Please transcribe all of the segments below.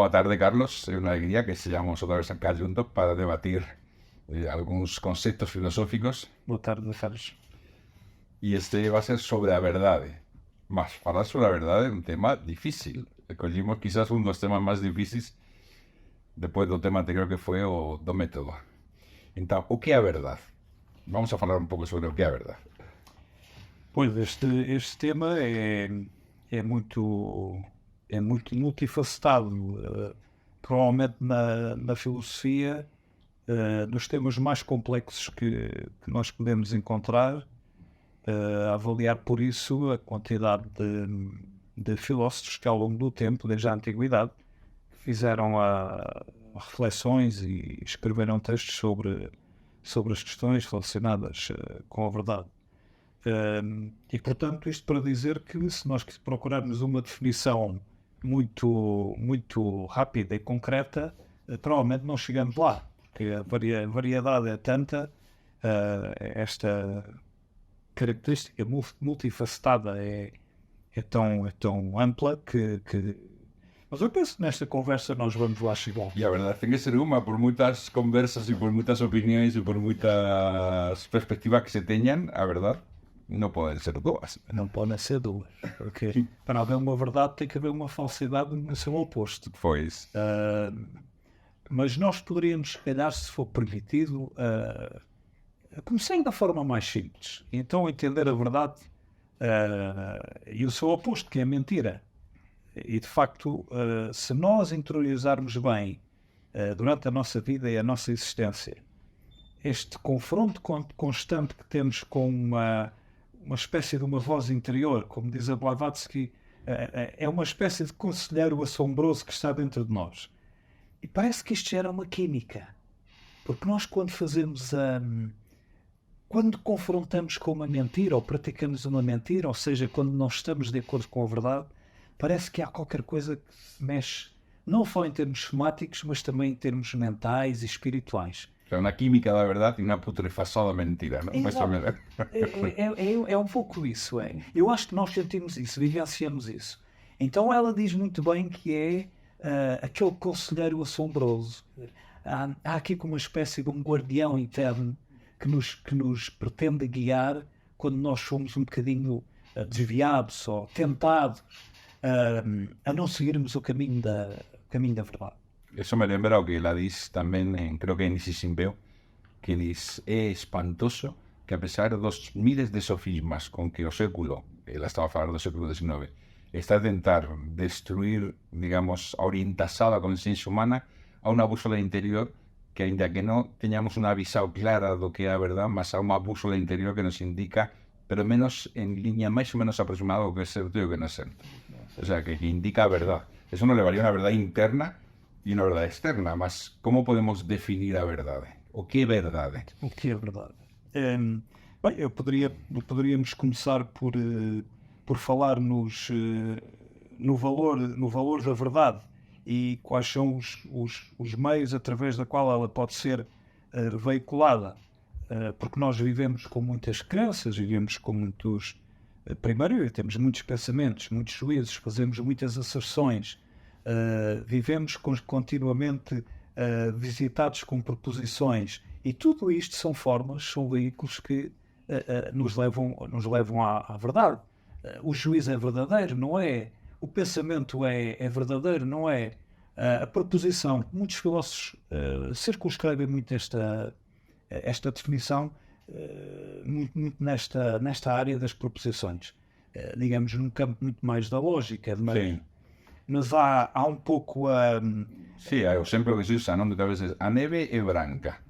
Boa tarde, Carlos. É unha alegría que sejamos outra vez acá juntos para debatir algúns conceptos filosóficos. Boa tarde, Carlos. E este va a ser sobre a verdade. Mas falar sobre a verdade é un tema difícil. Escollimos quizás un dos temas máis difíciles depois do tema anterior que foi o do método. Então, o que é a verdade? Vamos a falar un pouco sobre o que é a verdade. Pois, este tema é muito multifacetado. Provavelmente na filosofia, dos temas mais complexos que nós podemos encontrar, a avaliar por isso a quantidade de filósofos que ao longo do tempo, desde a antiguidade, fizeram reflexões e escreveram textos sobre as questões relacionadas com a verdade. E portanto, isto para dizer que se nós procurarmos uma definição muito rápida e concreta, provavelmente não chegamos lá, porque a variedade é tanta, esta característica multifacetada é tão ampla que... Mas eu penso que nesta conversa nós vamos lá chegar. E a verdade tem que ser uma, por muitas conversas e por muitas opiniões e por muitas perspectivas que se tenham, a verdade não podem ser duas. Não podem ser duas, porque para haver uma verdade tem que haver uma falsidade no seu oposto. Pois. Mas nós poderíamos, se calhar, se for permitido, começar da forma mais simples. Então entender a verdade e o seu oposto, que é a mentira. E de facto, se nós interiorizarmos bem durante a nossa vida e a nossa existência este confronto constante que temos com uma espécie de uma voz interior, como diz a Blavatsky, é uma espécie de conselheiro assombroso que está dentro de nós. E parece que isto gera uma química. Porque nós quando confrontamos com uma mentira ou praticamos uma mentira, ou seja, quando não estamos de acordo com a verdade, parece que há qualquer coisa que se mexe, não só em termos somáticos, mas também em termos mentais e espirituais. É uma química da verdade e uma putrefação da mentira, não? É um pouco isso, é. Eu acho que nós sentimos isso, vivenciamos isso. Então ela diz muito bem que é aquele conselheiro assombroso. Há aqui como uma espécie de um guardião interno que nos pretende guiar quando nós somos um bocadinho desviados ou tentados a não seguirmos o caminho da verdade. Eso me lembra o que ela diz também, creo que é Nisi Simbeo, que diz, é espantoso que a pesar dos miles de sofismas con que o século, ela estaba a falar do século XIX, está a tentar destruir, digamos, a orientação da consciência humana a unha bússola interior que, ainda que non teñamos unha visão clara do que é a verdade, mas a unha bússola interior que nos indica, pero menos en línea máis ou menos aproximada ao que é certo e o que non é certo. O sea, que indica a verdade. Eso nos levaría a unha verdade interna e unha verdade externa, mas como podemos definir a verdade? O que é verdade? O que é verdade? Bem, poderíamos começar por falar no valor da verdade e quais são os meios através da qual ela pode ser veiculada. Porque nós vivemos com muitas crenças, vivemos com muitos... Primeiro, temos muitos pensamentos, muitos juízos, fazemos muitas asserções, vivemos continuamente visitados com proposições, e tudo isto são formas, são veículos que nos levam à verdade. O juízo é verdadeiro, não é? O pensamento é verdadeiro, não é? A proposição, muitos filósofos circunscrevem muito esta definição, muito nesta área das proposições, digamos, num campo muito mais da lógica, Sim. Mas há um pouco a... Sí, é o exemplo que se usa, non? Que a veces a neve é branca.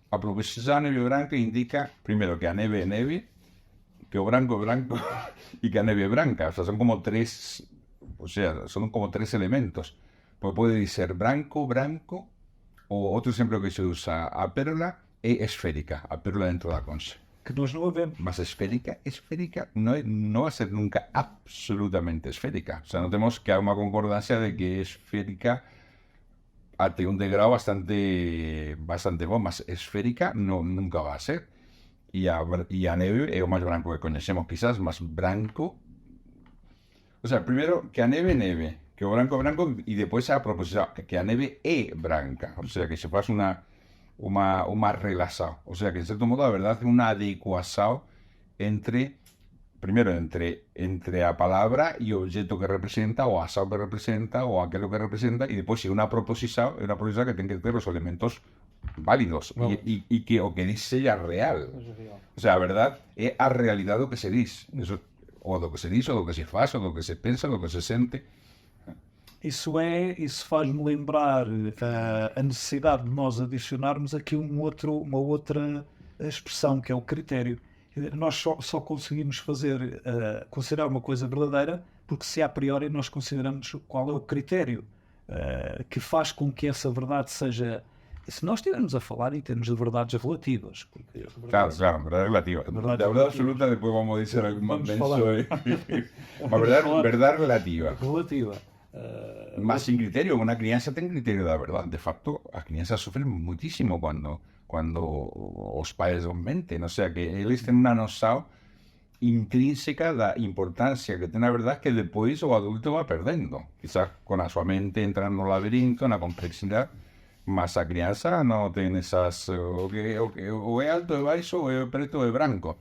A proposición a neve branca indica, primeiro, que a neve é neve, que o branco é branco e que a neve é branca. O sea, son como tres elementos. Pues pode ser branco, ou outro exemplo que se usa, a pérola é esférica, a pérola dentro da concha. Que nós não a vemos. Mas esférica no va a ser nunca absolutamente esférica. O sea, notemos que hay una concordancia de que es esférica até un degrado bastante bom, mas esférica nunca va a ser. E a neve é o máis branco que coñecemos, quizás, mas branco... O sea, primeiro, que a neve é neve, que o branco é branco e depois a proposición que a neve é branca, o sea, que se faz unha relación, o sea, que en certo modo a verdade é unha adecuación entre primero entre a palabra e o objeto que representa, o a ação que representa, ou aquilo que representa, e depois se unha proposición que ten que ter os elementos válidos e que o que diz seja real. O sea, a verdade é a realidade do que se diz. Eso, ou do que se diz, ou do que se faz, ou do que se pensa, do que se sente. Isso faz-me lembrar a necessidade de nós adicionarmos aqui uma outra expressão, que é o critério. Nós só conseguimos considerar uma coisa verdadeira porque se a priori nós consideramos qual é o critério que faz com que essa verdade seja... Se nós estivermos a falar em termos de verdades relativas... Claro, verdade relativa. Da verdade absoluta depois vamos dizer alguma menção. Uma verdade relativa. Relativa. Mas sin criterio, una crianza ten criterio da verdade. De facto, as crianças sofren muitísimo cuando os pais os menten. O sea, que eles ten unha noção intrínseca da importancia que ten a verdade que depois o adulto va perdendo. Quizás con a súa mente entra no laberinto, na complexidade, mas a crianza non ten esas... O é alto e baixo, o é preto e branco.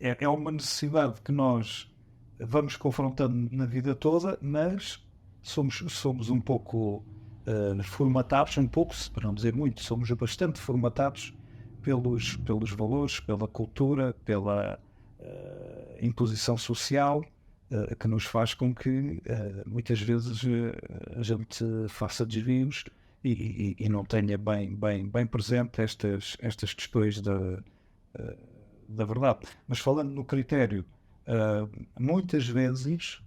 É uma necessidade que nós vamos confrontando na vida toda, mas somos um pouco formatados, para não dizer muito, somos bastante formatados pelos valores, pela cultura, pela imposição social, que nos faz com que muitas vezes a gente faça desvios e não tenha bem presente estas questões da verdade. Mas falando no critério, muitas vezes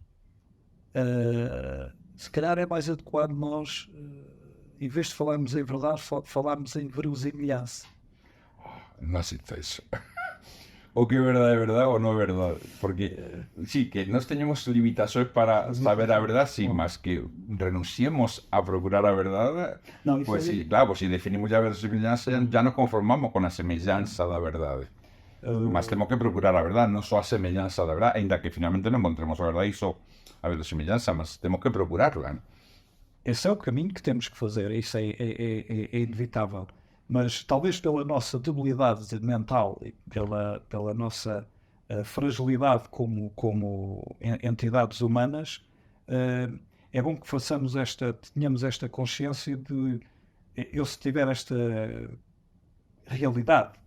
se calhar é mais adequado nós, em vez de falarmos em verdade, falarmos em verosimilhança. Não aceito isso. O que é verdade ou não é verdade. Porque, sí, que nós tenhamos limitações para saber a verdade, sí, mas que renunciemos a procurar a verdade, não, pues sí, claro, pues si definimos a verosimilhança, já nos conformamos com a semelhança da verdade. Mas temos que procurar a verdade, não só a semelhança da verdade, ainda que finalmente não encontremos a verdade e só a verosimilhança, mas temos que procurarla. Esse é o caminho que temos que fazer, isso é inevitável. Mas talvez pela nossa debilidade mental e pela nossa fragilidade como entidades humanas, é bom que tenhamos esta consciência de, eu se tiver esta realidade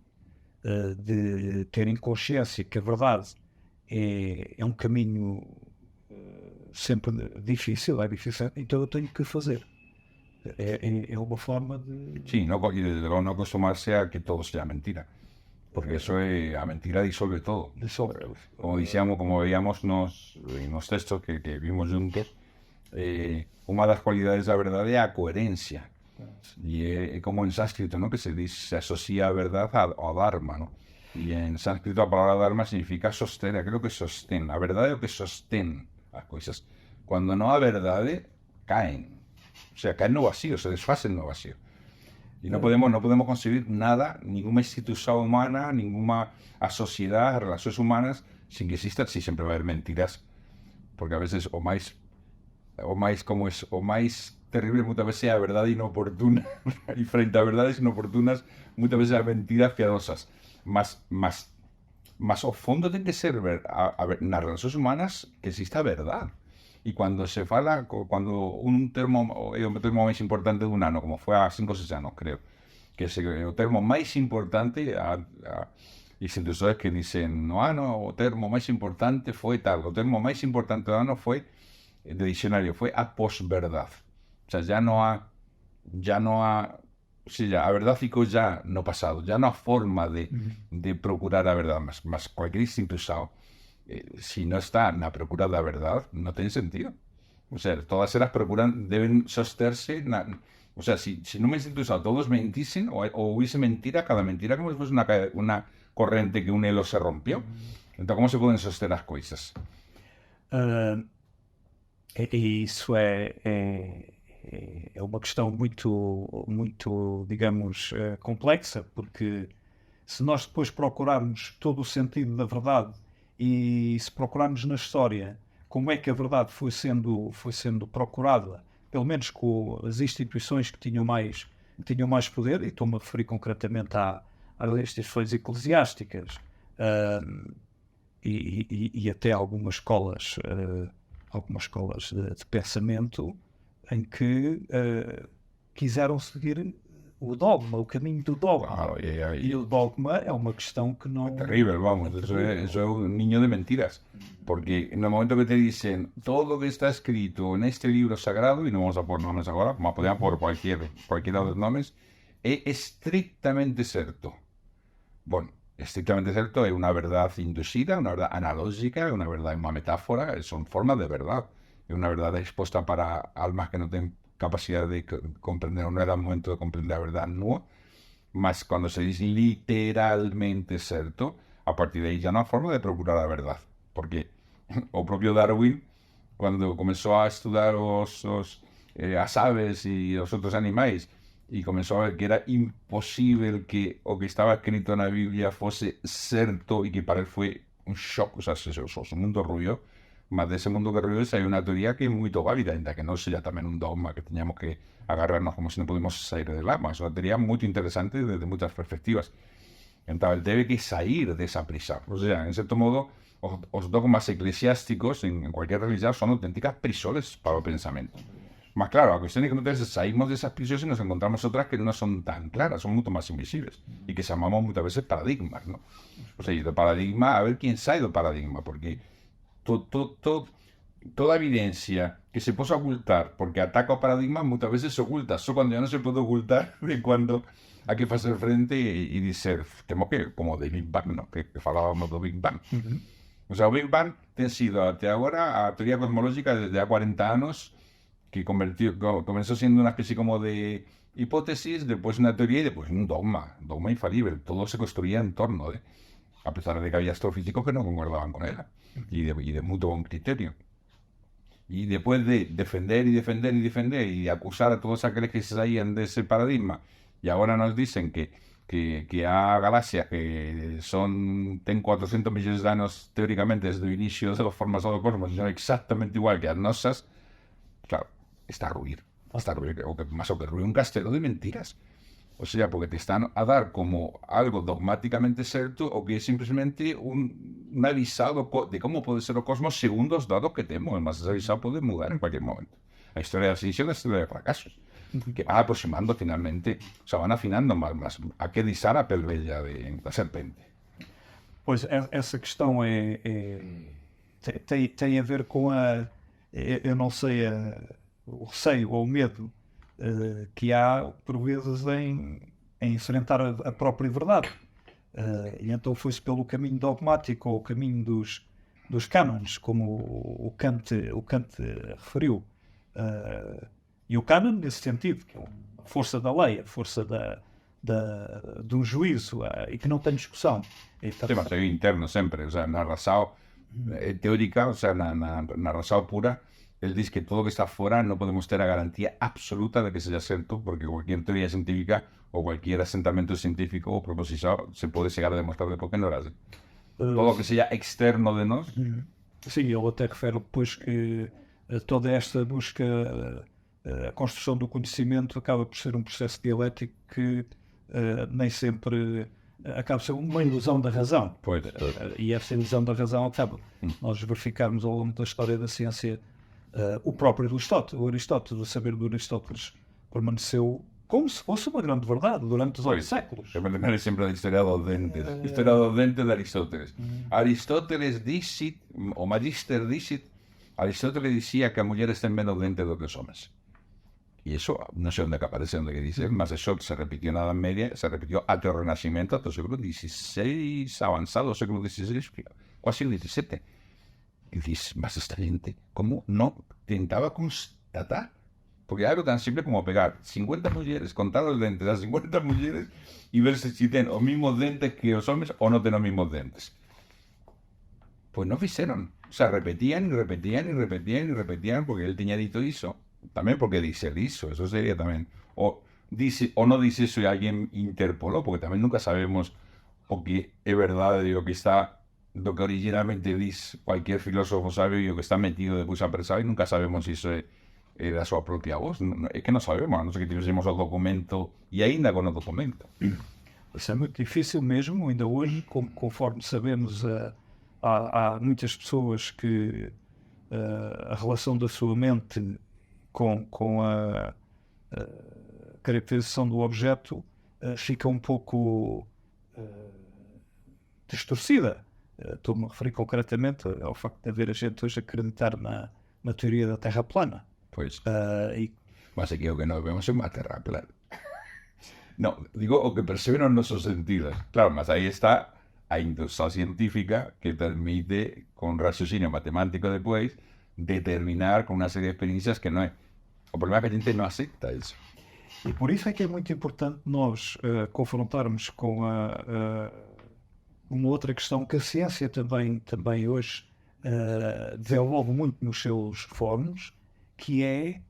de terem consciência que a verdade é um caminho sempre difícil, então eu tenho que fazer. É uma forma de... Sí, y desde luego no acostumarse a que todo sea mentira, porque eso a mentira disolve todo. Como veíamos nos textos que vimos juntos, una das cualidades da verdade é a coherencia. E é como en sánscrito, ¿no? Que se asocia a verdade ao dharma, ¿no? E en sánscrito a palabra dharma significa soster, aquilo que sostén. A verdade é o que sostén as coisas. Cuando non a verdade, caen. O sea, caen no vacío, se desfacen no vacío. Y no podemos concebir nada, ninguna institución humana, ninguna sociedad, relaciones humanas, sin que existan, sí, siempre va a haber mentiras. Porque a veces o más terrible muchas veces es a verdad inoportuna, y frente a verdades inoportunas, muchas veces a mentiras piadosas. Mas o fondo tiene que ser en las relaciones humanas que exista verdad. Y cuando se fala, cuando un termo, el termo más importante de un ano, como fue a 5 o 6 años, creo, que es el termo más importante, y científicos que dicen, no, el termo más importante fue tal, el termo más importante de ano fue, de diccionario, fue a posverdad. O sea, ya no ha, sí, ya, a verdad ficou ya no pasado, ya no ha forma de procurar a verdad, más cualquier institución. Si no está en la procura de la verdad, no tiene sentido. O sea, todas ellas deben sostenerse. O sea, si no me institución todos mentisen o hubiese mentira, cada mentira como si fuese una corriente que un hilo se rompió. Entonces, ¿cómo se pueden sostener las cosas? Isso é uma questão muito, digamos, complexa, porque se nós depois procurarmos todo o sentido da verdade e se procurarmos na história como é que a verdade foi sendo procurada, pelo menos com as instituições que tinham mais poder, e estou-me a referir concretamente às instituições eclesiásticas, e até algumas escolas de pensamento, em que quiseram seguir o dogma, o caminho do dogma. Claro, E o dogma é uma questão que no... Terrible, vamos, eso es un niño de mentiras. Porque en el momento que te dicen todo lo que está escrito en este libro sagrado, y no vamos a poner nombres ahora, vamos a poner por cualquiera de los nombres, es estrictamente cierto. Bueno, estrictamente cierto es una verdad inducida, una verdad analógica, una verdad en una metáfora, son formas de verdad. Es una verdad expuesta para almas que no tienen capacidad de comprender, o no era el momento de comprender la verdad, no. Mas cuando se dice literalmente cierto, a partir de ahí ya no hay forma de procurar la verdad. Porque o propio Darwin, cuando comenzó a estudiar las aves y los otros animales, y comenzó a ver que era imposible que o que estaba escrito en la Biblia fuese cierto, y que para él fue un shock, o sea, su mundo ruió. Más de ese mundo que ruió, hay una teoría que es muy válida, ainda que no sea también un dogma que teníamos que agarrarnos como si no pudimos salir del agua. Es una teoría muy interesante desde muchas perspectivas. Entonces, él debe que salir de esa prisa. O sea, en cierto modo, los dogmas eclesiásticos en cualquier religión son auténticas prisiones para el pensamiento. Más claro, la cuestión es que nosotros salimos de esas prisiones y nos encontramos otras que no son tan claras, son mucho más invisibles, y que llamamos muchas veces paradigmas, ¿no? O sea, y de paradigma, a ver quién sabe del paradigma, porque toda evidencia que se pueda ocultar porque ataca o paradigma muchas veces se oculta, solo cuando ya no se puede ocultar, de cuando hay que hacer frente y decir, temo que, como de Big Bang, ¿no? que falábamos do Big Bang. O sea, o Big Bang ten sido até agora a teoría cosmológica desde há 40 anos, que comenzó siendo una especie como de hipótesis, después una teoría y después un dogma infalible. Todo se construía en torno de, a pesar de que había astrofísicos que no concordaban con él, y de muy buen criterio. Y después de defender y acusar a todos aquellos que se salían de ese paradigma, y ahora nos dicen que hay galaxias que ten 400 millones de años teóricamente desde el inicio de las formas del cosmos, y son exactamente igual que las nosas, claro, está a ruir, o que ruir un castelo de mentiras. O sea, porque te están a dar como algo dogmáticamente cierto, o que es simplemente un avisado de cómo puede ser el cosmos según los datos que tenemos. Además, ese avisado puede mudar en cualquier momento. La historia de la extinción es la historia de fracasos, que van aproximando finalmente, o sea, van afinando más a que disar a pelvella de la serpente. Pois essa questão tem a ver com eu não sei, o receio ou o medo que há, por vezes, em enfrentar a própria verdade. E então foi-se pelo caminho dogmático, ou o caminho dos cânones, como o Kant referiu. E o cânon, nesse sentido, que é a força da lei, a força de um juízo, e que não tem discussão. Então, sí, mas é interno sempre, o sea, na razão teórica, o sea, na razão pura, él dice que todo lo que está fuera no podemos tener la garantía absoluta de que sea cierto, porque cualquier teoría científica o cualquier asentamiento científico o proposición se puede llegar a demostrar de por qué no era así. Todo lo que sea externo de nós. Sim, ele até refere depois que toda esta busca, a construção do conhecimento, acaba por ser um processo dialético que nem sempre acaba por ser uma ilusão da razão. Pois. E essa ilusão da razão acaba. Nós verificarmos ao longo da história da ciência o próprio Aristóteles, o saber de Aristóteles permaneceu como se fosse uma grande verdade durante 18 séculos. Eu me lembro sempre da historia dos dentes. Historia dos dentes de Aristóteles. Aristóteles dicit, o Magister dicit, Aristóteles decía que as mulleres ten menos dentes do que os homens. Y eso, no sé dónde aparece, dónde que dice, mas eso se repitió en la Edad Media, se repitió hasta el Renacimiento, hasta el siglo XVI, avanzado, siglo XVI, casi el XVII. Y dices, más esta gente, ¿cómo no intentaba constatar? Porque hay algo tan simple como pegar 50 mujeres, contar los dentes a 50 mujeres y ver si tienen los mismos dentes que los hombres o no tienen los mismos dentes. Pues no hicieron. O sea, repetían porque él tenía dito eso. También porque dice eso sería también. O no dice eso y alguien interpoló, porque también nunca sabemos o que es verdad de lo que está lo que originalmente dice cualquier filósofo sabio y que está metido después apresado y nunca sabemos si eso era su propia voz. Es que no sabemos, a no ser que tivéssemos o documento e ainda con o documento. Isso é muito difícil mesmo, ainda hoje, conforme sabemos, há muitas pessoas que a relação da sua mente com a caracterização do objeto fica um pouco distorcida. Estou-me a referir concretamente ao facto de haver a gente hoje acreditar na teoria da Terra plana. Pois. Mas aqui o que nós vemos é uma Terra plana. No, digo o que perciben os nosos sentidos. Claro, mas aí está a industria científica que permite, con raciocinio matemático después, determinar con una serie de experiencias que no é. O problema é que a gente não aceita isso. E por isso é que é muito importante nós confrontarmos com uma outra questão que a ciência também hoje desenvolve muito nos seus fóruns, que é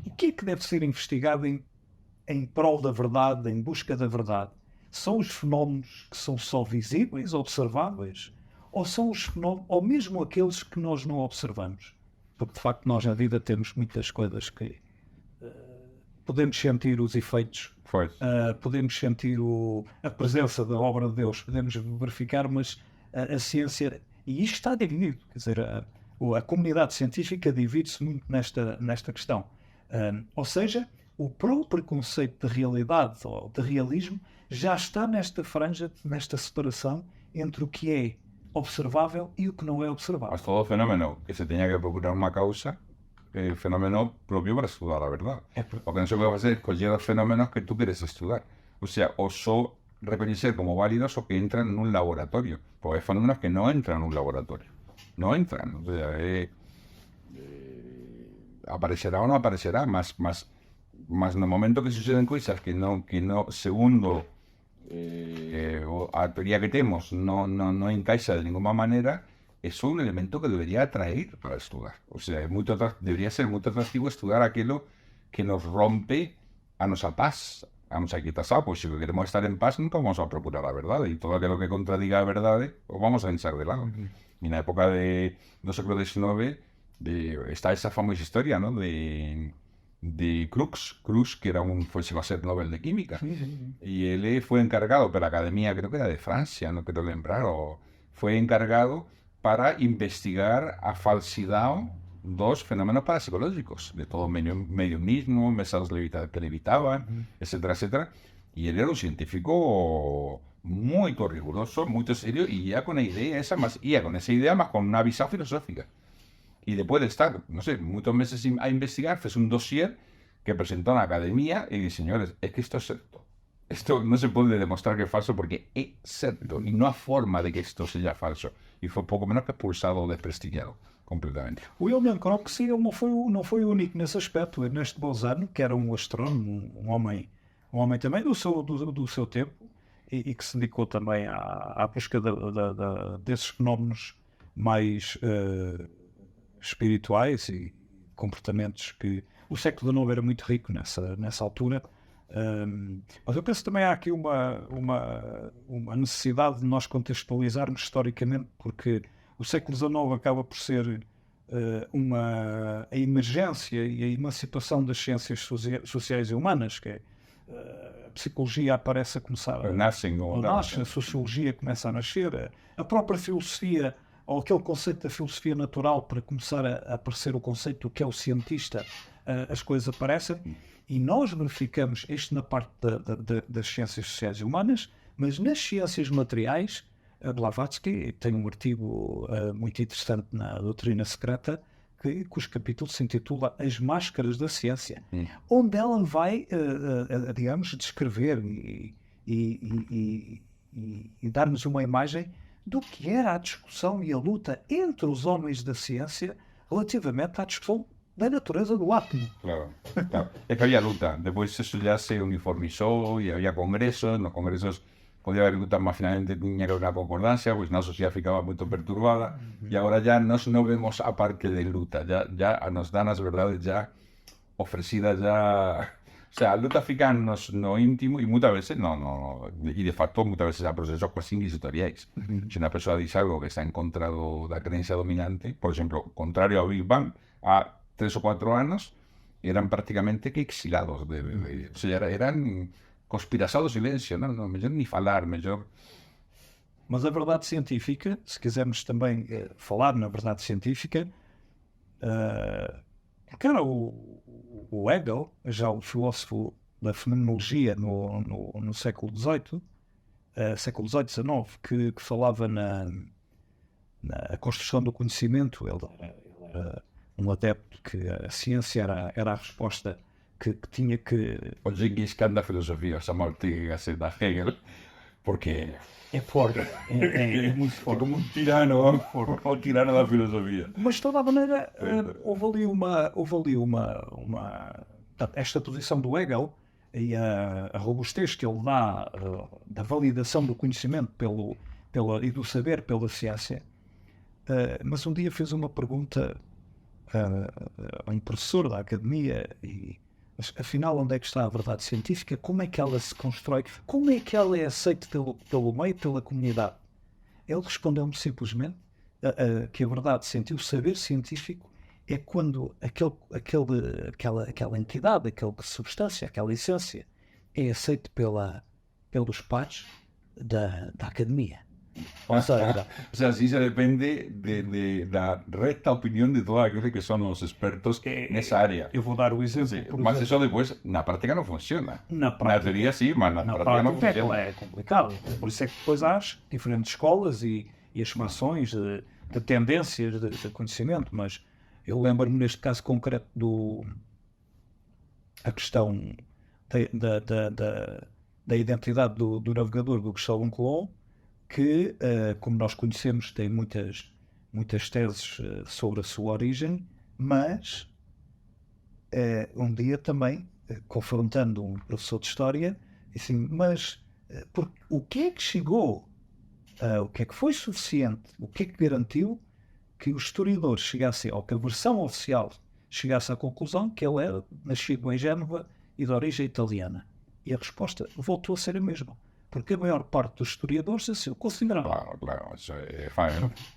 o que é que deve ser investigado em prol da verdade, em busca da verdade. São os fenómenos que são só visíveis, observáveis, ou são os fenómenos, ou mesmo aqueles que nós não observamos? Porque de facto nós na vida temos muitas coisas que podemos sentir os efeitos, podemos sentir a presença da obra de Deus, podemos verificar, mas a ciência, e isto está dividido, quer dizer, a comunidade científica divide-se muito nesta questão. Ou seja, o próprio conceito de realidade ou de realismo já está nesta franja, nesta separação entre o que é observável e o que não é observável. Mas todo fenómeno que se tenha que procurar uma causa é fenómeno próprio para estudar a verdade. O que não se pode fazer é escolher os fenómenos que tu queres estudar. Ou seja, ou só reconhecer como válidos o que entran en un laboratorio. Porque hay fenómenos que no entran en un laboratorio. No entran. O sea, aparecerá o no aparecerá, mas no momento que suceden cosas que no segundo a teoría que tenemos no encaixa de ninguna manera, es un elemento que debería atraer para estudiar. O sea, debería ser muy atractivo estudiar aquello que nos rompe a nuestra paz, a nuestra quietaza. Pues si queremos estar en paz, nunca vamos a procurar la verdad, y todo aquello que contradiga la verdad, pues vamos a echar de lado. Y en la época del siglo XIX está esa famosa historia, ¿no?, de Crookes, que fue a ser Nobel de Química. Y él fue encargado por la Academia, creo que era de Francia, no quiero lembrar, fue encargado para investigar a falsidad dos fenómenos parapsicológicos, de todo mediumismo, mesas que levitaban, etcétera, etcétera. Y él era un científico muy riguroso, muy serio, y ya con la idea esa, más con una visión filosófica. Y después de estar, no sé, muchos meses a investigar, fue un dossier que presentó a la academia y dice, señores, es que esto es cierto. Esto no se puede demostrar que es falso porque es cierto y no hay forma de que esto sea falso. Y fue poco menos que expulsado o desprestigiado completamente. William Crookes não foi o único nesse aspecto. Neste Bolzano, que era um astrónomo, um homem também do seu tempo, e que se dedicou também à busca desses fenómenos mais espirituais e comportamentos que o século XIX era muito rico nessa altura. Mas eu penso que também há aqui uma necessidade de nós contextualizarmos historicamente, porque o século XIX acaba por ser a emergência e a emancipação das ciências sociais e humanas, que é a psicologia aparece a começar nasce, a sociologia começa a nascer, a própria filosofia, ou aquele conceito da filosofia natural, para começar a aparecer o conceito do que é o cientista, as coisas aparecem, e nós verificamos isto na parte das ciências sociais e humanas, mas nas ciências materiais, Blavatsky tem um artigo muito interessante na Doutrina Secreta, cujo capítulo se intitula As Máscaras da Ciência, onde ela vai, digamos, descrever e dar-nos uma imagem do que era a discussão e a luta entre os homens da ciência relativamente à discussão da natureza do átomo. Claro. Es que había luta. Después eso ya se uniformizó y había congresos. En los congresos podía haber luta, más finalmente tenía que haber una concordancia, pues la sociedad ficaba muy perturbada. Y ahora ya no vemos aparte de luta. Ya nos dan las verdades ya ofrecidas, ya sea, lo trafican no íntimo y muchas veces y de facto muchas veces a procesos casi inquisitoriais. Si una persona dice algo que está en contra de la creencia dominante, por ejemplo, contrario ao Big Bang, a 3 o 4 años, eran prácticamente que exilados. O sea, eran conspiração do silêncio, não, melhor nem falar, melhor... Mas a verdade científica, se quisermos também falar na verdade científica, cara, o Hegel, já o filósofo da fenomenologia no século XVIII, século XVIII, XIX, que falava na construção do conhecimento, ele era um adepto que a ciência era a resposta que tinha que... O Genghis Khan da filosofia, Samuel Ortega da Hegel, porque... É forte, é muito forte. É como um tirano da filosofia. Mas de toda a maneira, houve ali esta posição do Hegel e a robustez que ele dá da validação do conhecimento e do saber pela ciência. Mas um dia fez uma pergunta a um professor da academia mas afinal onde é que está a verdade científica? Como é que ela se constrói? Como é que ela é aceita pelo meio, pela comunidade? Ele respondeu-me simplesmente que a verdade científica, o saber científico é quando aquela entidade, aquela substância, aquela essência é aceita pelos pares da academia. O sea, sí se depende da recta opinión de todos aquellos que son los expertos en esa área. Eu vou dar o exemplo. Sí, mas eso después, na práctica no funciona. Na teoría sí, mas na prática no funciona. É complicado. Por isso é que depois há as diferentes escolas e as formações de tendências de conhecimento, mas eu lembro-me neste caso concreto a questão da identidade do navegador do Cristóvão Colombo, que, como nós conhecemos, tem muitas teses sobre a sua origem, mas um dia também, confrontando um professor de História, disse assim, mas o que é que chegou, o que é que foi suficiente, o que é que garantiu que os historiadores chegassem, ou que a versão oficial chegasse à conclusão que ele era nascido em Génova e de origem italiana? E a resposta voltou a ser a mesma. Porque a maior parte dos historiadores assim o consideravam. Claro, eso es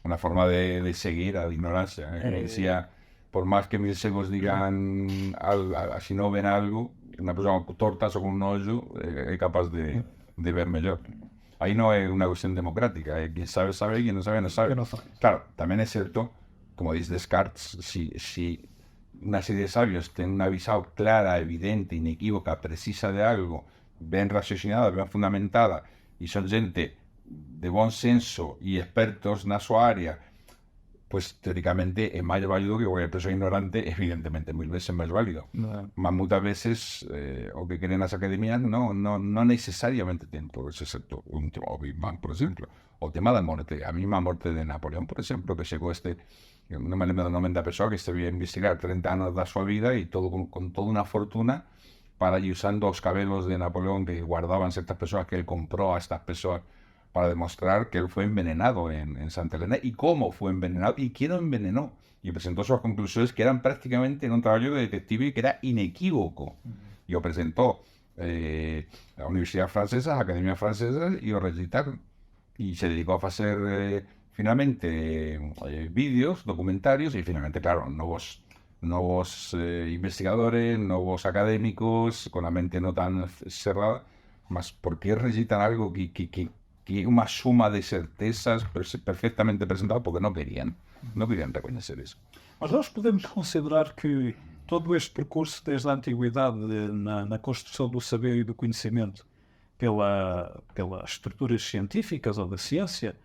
una forma de seguir a la ignorancia. Decía, por más que mis ciegos digan si no ven algo, una persona con tortas o con un hoyo es capaz de ver mejor. Ahí no es una cuestión democrática, quien sabe, sabe, y quien no sabe, no sabe. Claro, también es cierto, como dice Descartes, si una serie de sabios tienen una visión clara, evidente, inequívoca, precisa de algo, ben raciocinada, ben fundamentada, e son gente de bon senso e expertos na súa área, pues teóricamente é máis válido que cualquier persoa ignorante, evidentemente, mil veces máis válido. Mas muchas veces o que queren as academias no necesariamente ten todo ese sector. Un tema o Big Bang, por exemplo, o tema da morte, a mesma morte de Napoleón, por exemplo, que chegou non me lembro do nome da persoa que esteve a investigar 30 anos da súa vida e todo con toda unha fortuna para ir usando los cabellos de Napoleón que guardaban ciertas personas que él compró a estas personas para demostrar que él fue envenenado en Santa Elena y cómo fue envenenado y quién lo envenenó. Y presentó sus conclusiones que eran prácticamente en un trabajo de detective que era inequívoco. Y lo presentó a la Universidad Francesa, a la Academia Francesa, y lo recitaron. Y se dedicó a hacer finalmente vídeos, documentarios y finalmente, claro, nuevos investigadores, nuevos académicos, con la mente no tan cerrada, mas ¿por qué recitan algo que una suma de certezas perfectamente presentado? Porque no querían reconocer eso. Mas nós podemos considerar que todo este percurso, desde a antiguidade, na construção do saber e do conhecimento pelas estruturas científicas ou da ciência,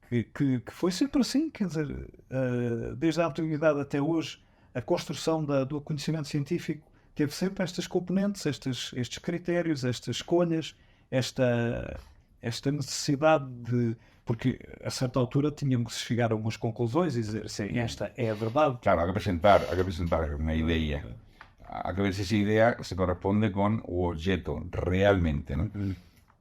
que foi sempre assim, quer dizer, desde a antiguidade até hoje, a construção do conhecimento científico teve sempre estas componentes, estes critérios, estas escolhas, esta necessidade de... Porque a certa altura tínhamos que chegar a umas conclusões e dizer assim, esta é a verdade. Claro, hay que presentar una idea. Hay que ver si esa idea se corresponde con el objeto realmente, ¿no?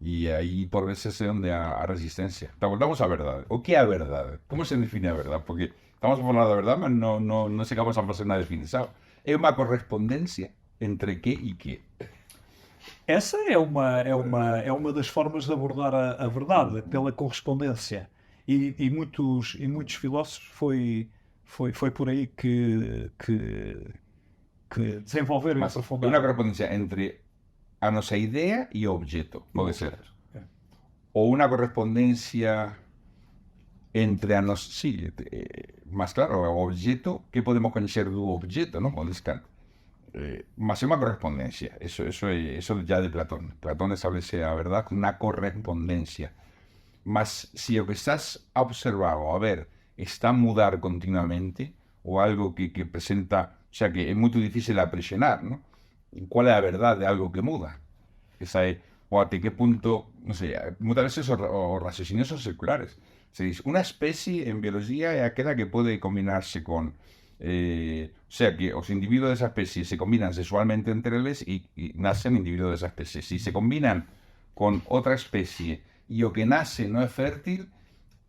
Y ahí por veces es donde hay resistencia. Volvamos a verdad. ¿O qué es verdad? ¿Cómo se define a verdad? Porque estamos hablando de verdad, pero no sé cómo se hacer una definición. ¿Es una correspondencia entre quê e quê? Essa é uma das formas de abordar a verdade, pela correspondência. E muitos filósofos foi por aí que desenvolveram e Mas una aprofundaram. correspondencia entre a nuestra idea y objeto, puede ser. É. O una correspondencia entre a nos... Sí, más claro, o objeto, que podemos conocer do objeto, ¿no? Como dice Kant. Más é unha correspondencia, eso ya de Platón. Platón establece a verdad como una correspondencia. Mas si o que estás a observar o a ver está a mudar continuamente, o algo que presenta, o sea, que é muito difícil a presionar, ¿no? ¿Cuál é a verdade de algo que muda? Esa é, o até que punto, non sei, muchas veces os raciocinios son circulares. Se dice, una especie en biología é aquela que pode combinarse con... o sea, que os individuos de esa especie se combinan sexualmente entre eles y nacen individuos de esa especie. Si se combinan con otra especie y o que nace no es fértil,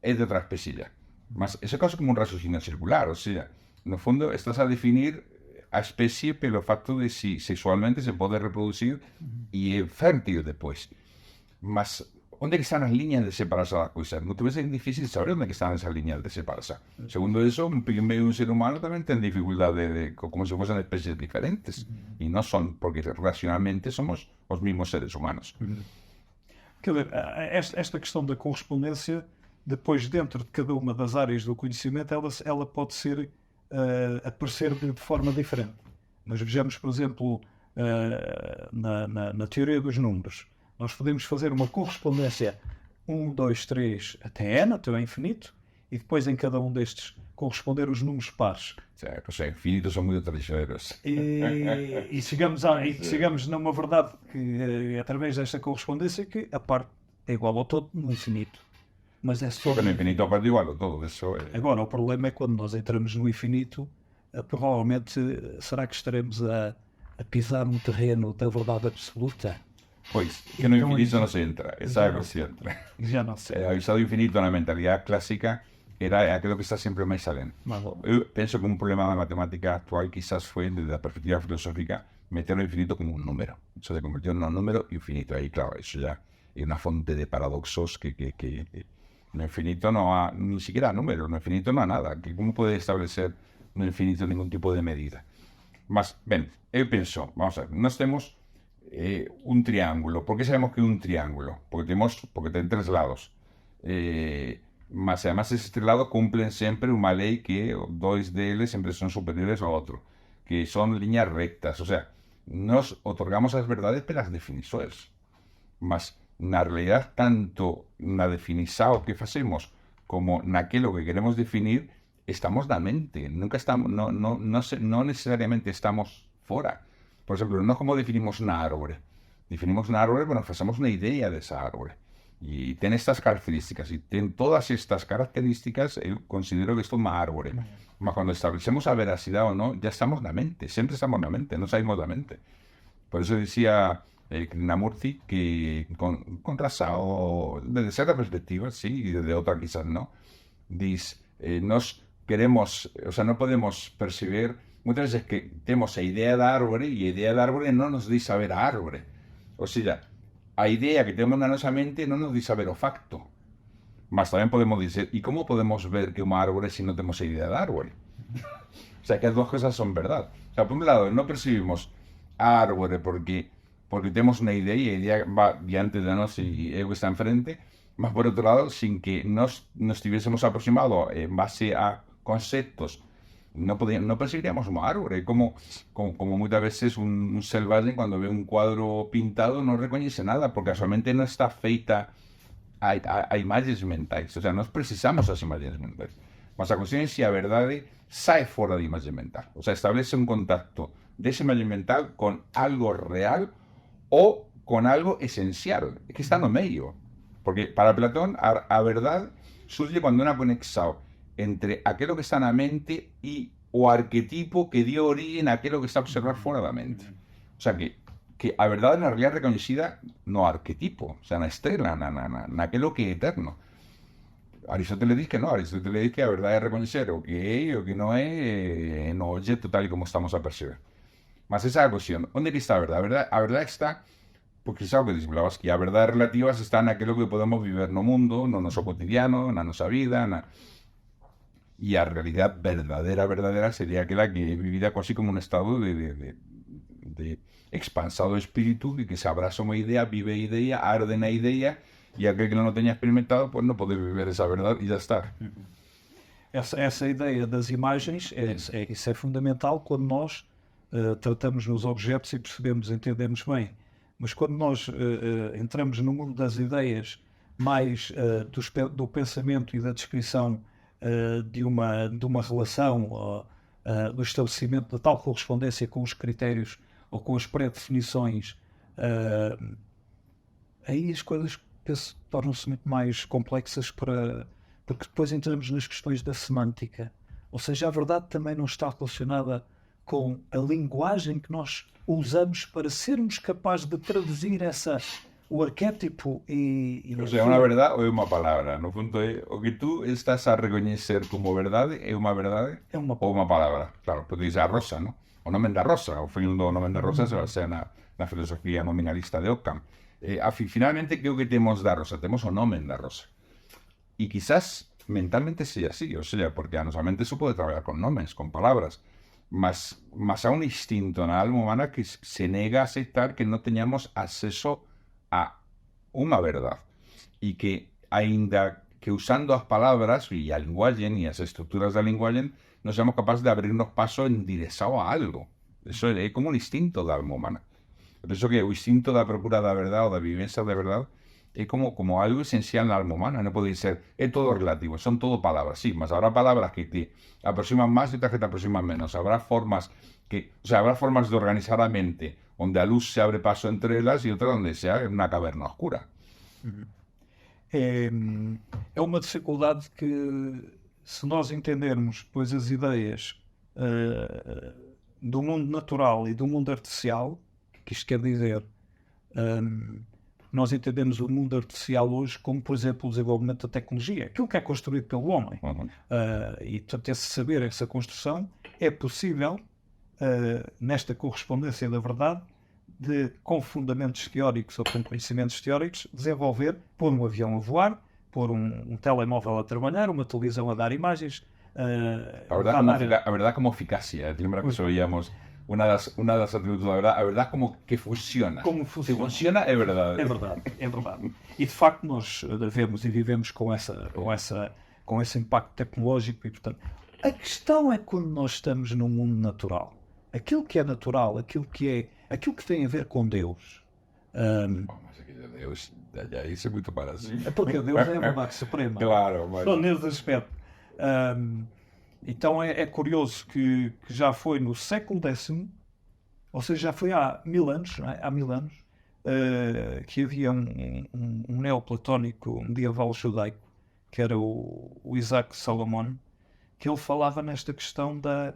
es de otra especie ya. Mas eso es casi como un raciocinio circular, o sea, no fondo estás a definir a especie pelo facto de si sexualmente se pode reproducir e é fértil depois. Mas onde que están as liñas de separarse das cousas? Moitas veces é difícil saber onde que están esas liñas de separarse. Segundo eso, un medio un ser humano tamén ten dificultade como se fosen especies diferentes. E non son, porque racionalmente somos os mismos seres humanos. Quer dizer, esta questão da correspondência, depois dentro de cada uma das áreas do conhecimento, ela pode ser aparecer de forma diferente. Mas vejamos, por exemplo, na teoria dos números, nós podemos fazer uma correspondência 1, 2, 3 até n, até o infinito, e depois em cada um destes corresponder os números pares. Certo, os infinitos são muito traiçoeiros. E chegamos numa verdade que, através desta correspondência, que a parte é igual ao todo no infinito. Mas é só... Porque no infinito a parte igual a todo, eso é... Agora, o problema é quando nós entramos no infinito, provavelmente, será que estaremos a pisar no terreno da verdade absoluta? Pois, que no infinito non se entra, esa é a cuestión. Já não sei. O estado infinito na mentalidade clásica era aquilo que está sempre máis alén. Eu penso que un problema da matemática actual quizás foi, desde a perspectiva filosófica, meter o infinito como un número. Eso de convertir en un número infinito. Aí, claro, eso ya é unha fonte de paradoxos que no infinito non há, ni siquiera número, no infinito non há nada. Que como pode establecer no infinito ningún tipo de medida? Mas, ben, eu penso, vamos a ver, nós temos un triángulo. ¿Por qué sabemos que es un triángulo? Porque ten tres lados. Mas además esos tres lados cumplen siempre una ley que dos de ellos siempre son superiores a otro, que son líneas rectas. O sea, nos otorgamos las verdades pelas definições. Mas na realidad, tanto na definição que facemos como naquilo que queremos definir, estamos na mente. Nunca estamos, no necesariamente estamos fora. Por exemplo, nós como definimos unha árbore? Definimos unha árbore, bueno, facemos unha idea desa árbore. E ten estas características, e ten todas estas características, eu considero que isto é unha árbore. Mas cando establecemos a veracidade ou non, ya estamos na mente, sempre estamos na mente, non saímos da mente. Por eso decía Krishnamurti que contrastado desde certa perspectiva, sí, e desde outra quizás non, diz, nos queremos, o sea, non podemos percibir muchas veces que temos a idea da árbore e a idea da árbore non nos di saber a árbore. O sea, a idea que temos na nosa mente non nos di saber o facto. Mas tamén podemos dizer, e como podemos ver que é unha árbore se non temos a idea da árbore? O sea, que as dúas cosas son verdad. O sea, por un lado, non percibimos a árbore porque temos unha idea e a idea va diante de nós e eu está enfrente, mas por outro lado, sin que nos estivéssemos aproximado en base a conceptos, no perseguiríamos unha árbore, como muchas veces un selvagem cuando ve un cuadro pintado non recoñece nada, porque casualmente non está feita a imagens mentais, o sea, nós precisamos as imagens mentais, mas a cuestión é se a verdade sai fora da imaxe mental, o sea, establece un contacto desa imaxe mental con algo real ou con algo esencial, que está no medio, porque para Platón a verdade surge cando unha conexão entre aquilo que está na mente e o arquetipo que dio origen a aquilo que está a observar fora da mente. O sea, que a verdade na realidad é recoñecida no arquetipo, o sea, na estrela, naquilo que é eterno. Aristóteles diz que non, Aristóteles diz que a verdade é recoñecer o que é e o que non é no objeto tal como estamos a perceber. Mas esa cuestión, ¿dónde que está a verdad? A verdad está, porque es algo que disculpabas, que a verdades relativas está naquilo que podemos viver no mundo, no noso cotidiano, na nosa vida, y a realidad verdadera sería aquella que es vivida casi como un estado de expansado espíritu y que se abraza una idea, vive idea, arde na idea, y aquel que no lo tenía experimentado, pues no puede vivir esa verdad y ya está. Essa ideia das imagens, isso é fundamental quando nós tratamos nos objetos e percebemos, entendemos bem. Mas quando nós entramos no mundo das ideias, mais do pensamento e da descrição de uma relação, do estabelecimento de tal correspondência com os critérios ou com as pré-definições, aí as coisas tornam-se muito mais complexas porque depois entramos nas questões da semântica. Ou seja, a verdade também não está relacionada com a linguagem que nós usamos para sermos capazes de traduzir o arquétipo e o sea, una verdad o es una palabra. No fondo é o que tú estás a reconocer como verdade é uma verdade ou uma palavra. Claro, tú dices a rosa, ¿no? O nome da rosa, o fin do nome da rosa se basea na filosofía nominalista de Ockham. Finalmente, ¿qué que temos da rosa? Temos o nome da rosa. Y quizás mentalmente sea así, o sea, porque a nuestra mente se puede trabajar con nombres, con palabras, mas a un instinto en la alma humana que se nega a aceptar que no teníamos acceso a una verdad. Y que, ainda que usando las palabras y el lenguaje y las estructuras del lenguaje, no seamos capaces de abrirnos paso enderezado a algo. Eso es como un instinto da alma humana. Por eso que el instinto da procura da verdad o da vivencia da verdad es como algo esencial en la alma humana. No puede ser, es todo relativo, son todo palabras, sí, mas habrá palabras que te aproximan más y otras que te aproximan menos. Habrá formas habrá formas de organizar la mente donde la luz se abre paso entre ellas y otras donde sea una caverna oscura. É uma dificuldade que, se nós entendermos depois as ideias do mundo natural e do mundo artificial, que isto quer dizer, nós entendemos o mundo artificial hoje como, por exemplo, o desenvolvimento da tecnologia, aquilo que é construído pelo homem. E, portanto, esse saber, essa construção, é possível, nesta correspondência da verdade, com fundamentos teóricos ou com conhecimentos teóricos, desenvolver, pôr um avião a voar, pôr um telemóvel a trabalhar, uma televisão a dar imagens. A verdad como eficácia. Lembra que oíamos una de las atributos da verdade, a verdade como que funciona. Como funciona. Se funciona, é verdade. É verdade. E de facto nós vemos e vivemos com esse impacto tecnológico e, portanto, a questão é quando nós estamos num mundo natural. Aquilo que é natural, aquilo que tem a ver com Deus. Mas aqui de Deus, isso é muito para assim. Porque Deus é a verdade suprema. Claro, mas... Só nesse aspecto. Então é curioso que já foi no século X, ou seja, já foi há 1000 anos, não é? Há 1000 anos, que havia um neoplatónico medieval judaico, que era o Isaac Salomon, que ele falava nesta questão da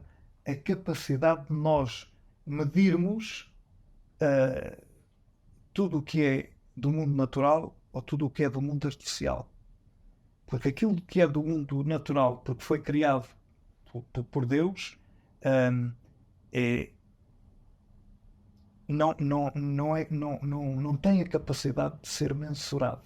capacidade de nós medirmos tudo o que é do mundo natural ou tudo o que é do mundo artificial. Porque aquilo que é do mundo natural, porque foi criado por Deus, não tem a capacidade de ser mensurado.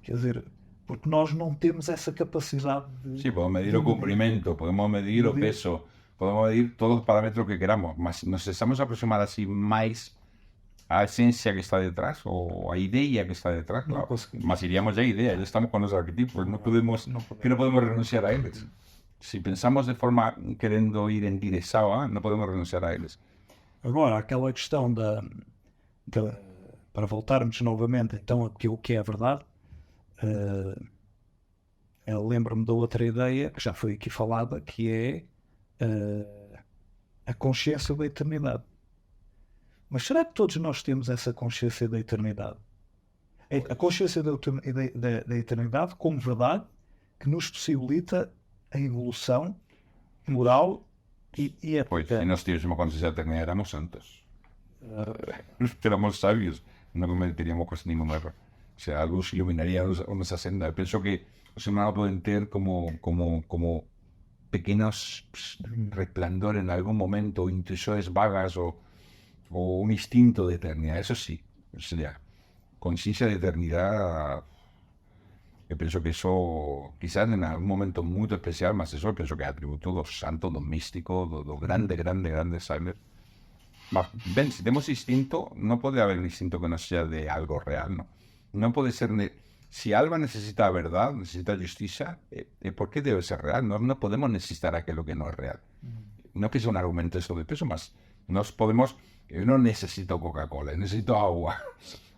Quer dizer, porque nós não temos essa capacidade de... Sí, podemos medir o comprimento, podemos medir o peso, podemos medir todos os parámetros que queramos, mas nos estamos aproximando así máis a esencia que está detrás ou a ideia que está detrás, claro. Mas iríamos ya a ideia, ya estamos con los arquetipos, no podemos renunciar a eles. Si pensamos de forma querendo ir endereçado, não podemos renunciar a eles. Agora, aquela questão para voltarmos novamente então aquilo que é a verdade, eu lembro-me da outra ideia que já foi aqui falada, que é a consciência da eternidade. Mas será que todos nós temos essa consciência da eternidade? A consciência da eternidade como verdade que nos possibilita a evolução moral e a... Pois, se nós tivéssemos consciência da eternidade, éramos santos. Éramos sabios, não cometeríamos quase nenhum erro. O sea, a luz iluminaría nuestra senda. Pienso que los humanos pueden tener como pequeños resplandores en algún momento, intuiciones vagas o o un instinto de eternidad, eso sí, sería conciencia de eternidad. Yo pienso que eso, quizás en algún momento muy especial, más eso, pienso que es atributo dos santos, dos místicos, dos grandes, grandes, grandes sabios. Ben, si tenemos instinto, no puede haber un instinto que no sea de algo real, ¿no? No puede ser... Si algo necesita verdad, necesita justicia, ¿por qué debe ser real? No, no podemos necesitar aquello que no es real. No que sea un argumento eso de peso, más nos podemos... Yo no necesito Coca-Cola, necesito agua.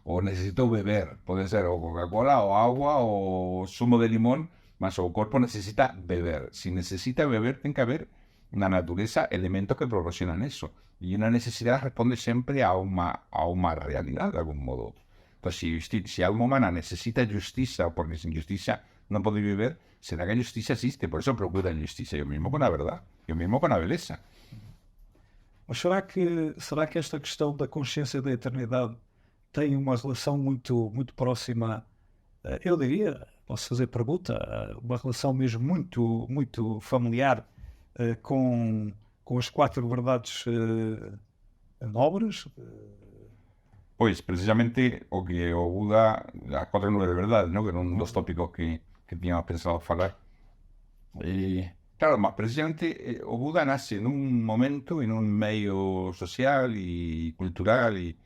O necesito beber. Puede ser o Coca-Cola, o agua, o zumo de limón, más o cuerpo necesita beber. Si necesita beber, tiene que haber en la naturaleza elementos que proporcionan eso. Y una necesidad responde siempre a una realidad, de algún modo. Entonces, si alma humana necesita justicia, porque sin justicia no puede vivir, será que la justicia existe. Por eso procura justicia. Yo mismo con la verdad. Yo mismo con la belleza. Mas será que esta questão da consciência da eternidade tem uma relação muito próxima, eu diria, posso fazer pergunta, uma relação mesmo muito familiar com as quatro verdades nobres? Pues precisamente o que o Buda, las cuatro nubes de verdad, ¿no? Que eran dos tópicos que teníamos pensado hablar. Claro, más precisamente o Buda nace en un momento, en un medio social y cultural, y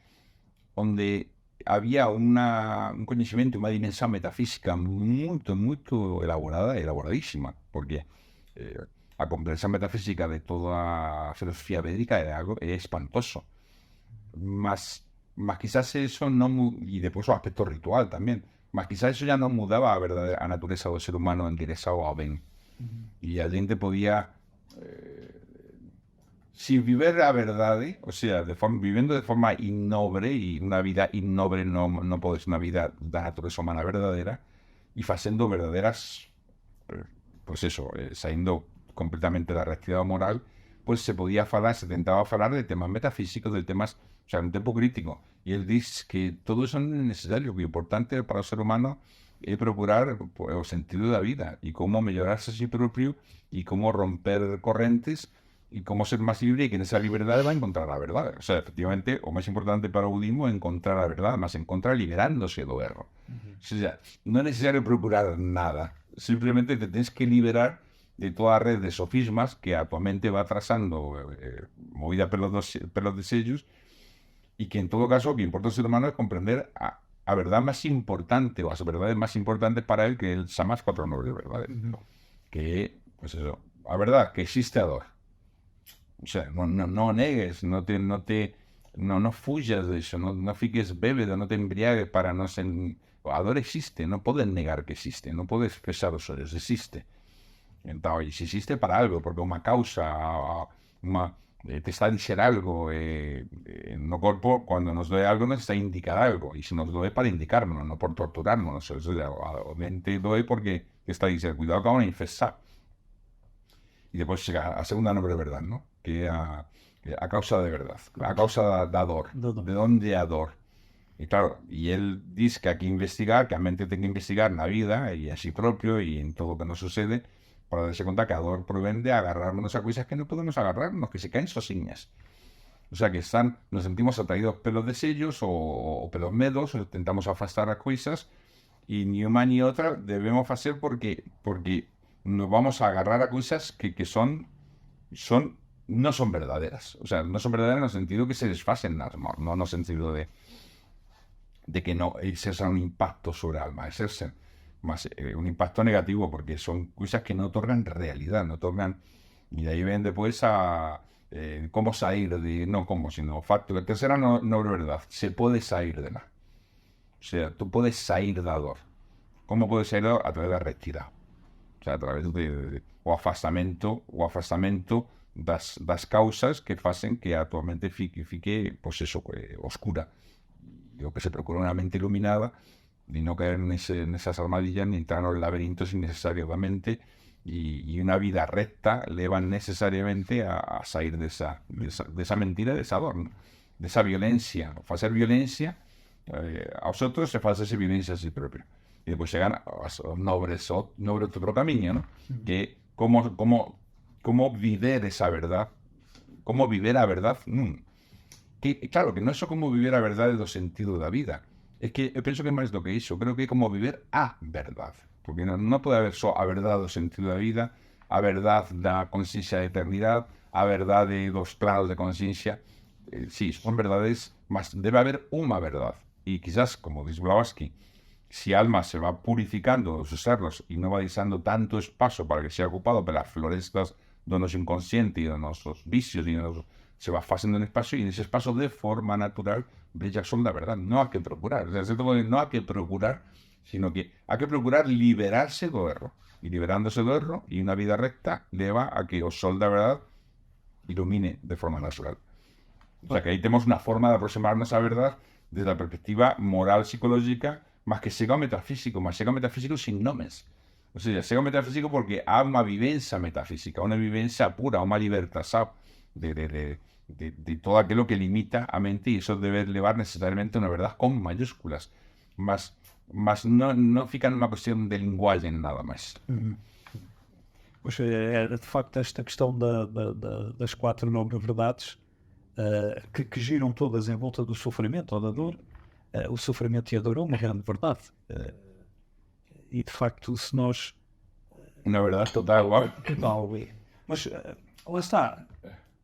donde había un conocimiento, una dimensión metafísica muy elaborada, elaboradísima, porque la comprensión metafísica de toda la filosofía védica es algo espantoso. Más quizás eso no, y después su aspecto ritual también, más quizás eso ya no mudaba a verdadera naturaleza del ser humano enderezado a Ben. Y la gente podía, si vivir la verdad, o sea, viviendo de forma innoble, y una vida innoble no puede ser una vida de naturaleza humana verdadera, y haciendo verdaderas, pues eso, saliendo completamente de la rectitud moral, pues se podía hablar, se tentaba hablar de temas metafísicos, de temas, o sea, un tiempo crítico. Y él dice que todo eso no es necesario, que lo importante para el ser humano es procurar pues, el sentido de la vida y cómo mejorarse a sí propio y cómo romper corrientes y cómo ser más libre, y que en esa libertad va a encontrar la verdad. O sea, efectivamente, lo más importante para el budismo es encontrar la verdad, más encontrar liberándose del error. O sea, no es necesario procurar nada, simplemente te tienes que liberar de toda red de sofismas que actualmente va trazando movida por los deseos, y que en todo caso lo que importa al ser humano es comprender a verdad más importante, o a las verdades más importantes para él, que él llama las cuatro nobles verdades. Que, pues eso, la verdad, que existe Ador. O sea, no negues, no fuyas de eso, no fiques bébedo, no te embriagues para no ser... Ador existe, no puedes negar que existe, no puedes pesar los ojos, existe. Entonces, y si existe para algo, porque una causa, te está diciendo algo en el cuerpo, cuando nos duele algo nos está indicando algo, y si nos duele para indicarnos, no por torturarnos. O sea, obviamente duele porque te está diciendo, cuidado con infestar. Y después llega a segunda nombre de verdad, ¿no? Que a causa de verdad, a causa de Ador. ¿De dónde Ador? Y claro, y él dice que hay que investigar, que la mente tiene que investigar en la vida y en sí propio y en todo lo que nos sucede, para darse cuenta que Ador proviene de agarrarnos a cosas que no podemos agarrarnos, que se caen sozinhas. O sea, que nos sentimos atraídos pelos de sellos o pelos medos, o intentamos afastar las cosas, y ni una ni otra debemos hacer porque nos vamos a agarrar a cosas que no son verdaderas. O sea, no son verdaderas en el sentido que se desfacen, no en el sentido de que no ejercen un impacto sobre el alma, ejercen más un impacto negativo, porque son cosas que no otorgan realidad, no otorgan, y de ahí ven después a cómo salir de, no cómo, sino facto. La tercera no es verdad, se puede salir de la. O sea, tú puedes salir de Ador. ¿Cómo puedes salir de Ador? A través de la retira. O sea, a través o afastamento das causas que hacen que actualmente fique pues eso, oscura. Yo que se procura una mente iluminada y no caer en esas armadillas ni entrar en los laberintos innecesariamente, y una vida recta le van necesariamente a salir de esa mentira, de esa adorno, de esa violencia. Hacer violencia a vosotros se hace esa violencia a sí propio. Y después llegan a los nobres otro camino, ¿no? Que cómo vivir esa verdad, cómo vivir la verdad. claro, que non é só como viver a verdade do sentido da vida. É que eu penso que é máis do que iso. Creo que é como viver a verdade. Porque non pode haber só a verdade do sentido da vida, a verdade da consciencia da eternidade, a verdade dos planos de consciencia. Sí, son verdades, mas debe haber unha verdade. Y quizás, como dice Blavatsky, si alma se va purificando de sus erros y no va dejando tanto espacio para que sea ocupado por las florestas de nuestro inconsciente y de nuestros vicios, se va haciendo un espacio, y en ese espacio de forma natural brilla el sol, la verdad. No hay que procurar, o sea, no hay que procurar, sino que hay que procurar liberarse del error. Y liberándose del error y una vida recta lleva a que el sol de la verdad ilumine de forma natural. O sea, que ahí tenemos una forma de aproximarnos a la verdad desde la perspectiva moral psicológica, más que llega metafísico, más llega metafísico sin nombres. O sea, llega metafísico porque hay una vivencia metafísica, una vivencia pura, una libertad de todo aquello que limita a mente, y eso debe llevar necesariamente una verdad con mayúsculas. Mas no fica numa questão de linguagem nada mais. Pois é, de facto, esta questão das 4 nobres verdades que giram todas em volta do sofrimento ou da dor. O sofrimento e a dor é uma grande verdade. E de facto, se nós. Uma verdade total, mas lá está.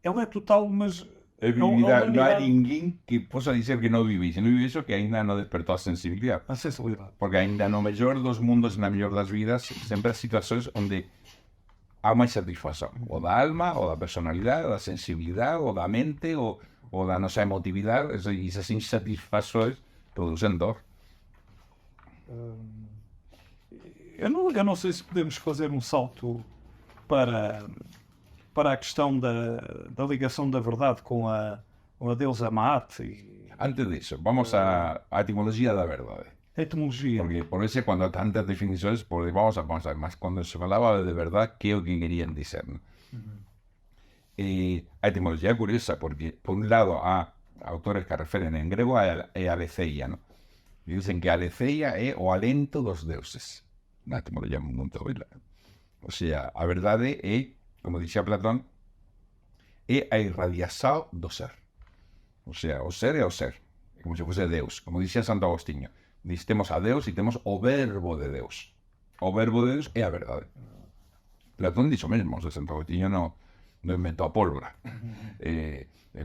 Ela é total, mas. No hay ninguém que possa dizer que não vive. Se não vive isso, que ainda não despertou a sensibilidade. A sensibilidade. Porque ainda no melhor dos mundos, na melhor das vidas, sempre há situações onde há uma insatisfação. Ou da alma, ou da personalidade, ou da sensibilidade, ou da mente, ou da nossa emotividade. E essas insatisfações produzem dor. Eu não sei se podemos fazer um salto para a questão da ligação da verdade com a deusa Maat. Antes disso, vamos à etimologia da verdade. A etimologia. Porque por eso cuando hay tantas definiciones, pues vamos a ver más. Cuando se hablaba de verdad, ¿qué es lo que querían decir? ¿No? A etimología é curiosa, porque por un lado há autores que refieren en grego a aletheia, ¿no? Y dicen que aletheia é o alento dos deuses. Na etimología muito bela. O sea, a verdade é, como dixía Platón, é a irradiação do ser. O sea, o ser é o ser, como se fose Deus. Como dixía Santo Agostinho, temos a Deus e temos o verbo de Deus. O verbo de Deus é a verdade. Platón dixo mesmo, de Santo Agostinho non inventou a pólvora.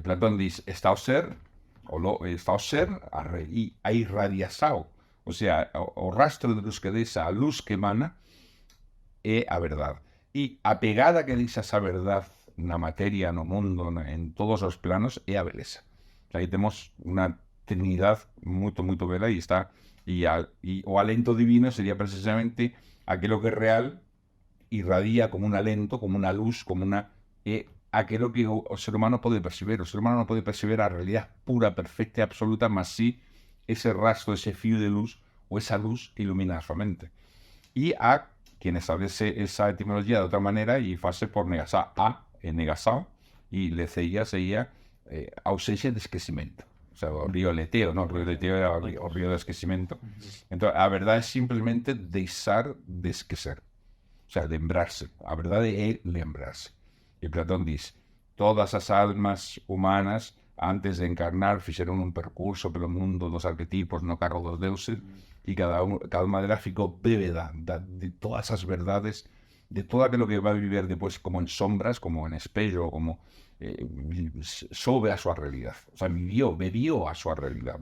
Platón diz, está o ser, a irradiação, o sea, o rastro de luz que deixa, a luz que emana, é a verdade. E a pegada que deixa esa verdade na materia, no mundo, en todos os planos, é a beleza. Aí temos unha trinidade muito bela e está. Y o alento divino sería precisamente aquello que es real, irradia como un alento, como una luz, como aquello que o ser humano puede percibir. O ser humano no puede percibir la realidad pura, perfecta y absoluta, más sí ese rastro, ese fío de luz o esa luz que ilumina su mente. Y a quien establece esa etimología de otra manera y hace por negação, negação, y leceia sería ausencia de esquecimiento. O sea, o río leteo, ¿no? O río leteo é o río de esquecimiento. Entonces, a verdade é simplemente deixar de esquecer. O sea, lembrarse. A verdade é lembrarse. E Platón diz, todas as almas humanas, antes de encarnar, fixeron un percurso pelo mundo dos arquetipos no carro dos deuses, e cada unha delas ficou bébeda de todas as verdades, de todo aquilo que va a viver depois como en sombras, como en espello, como sobe a súa realidad. O sea, bebió a súa realidad.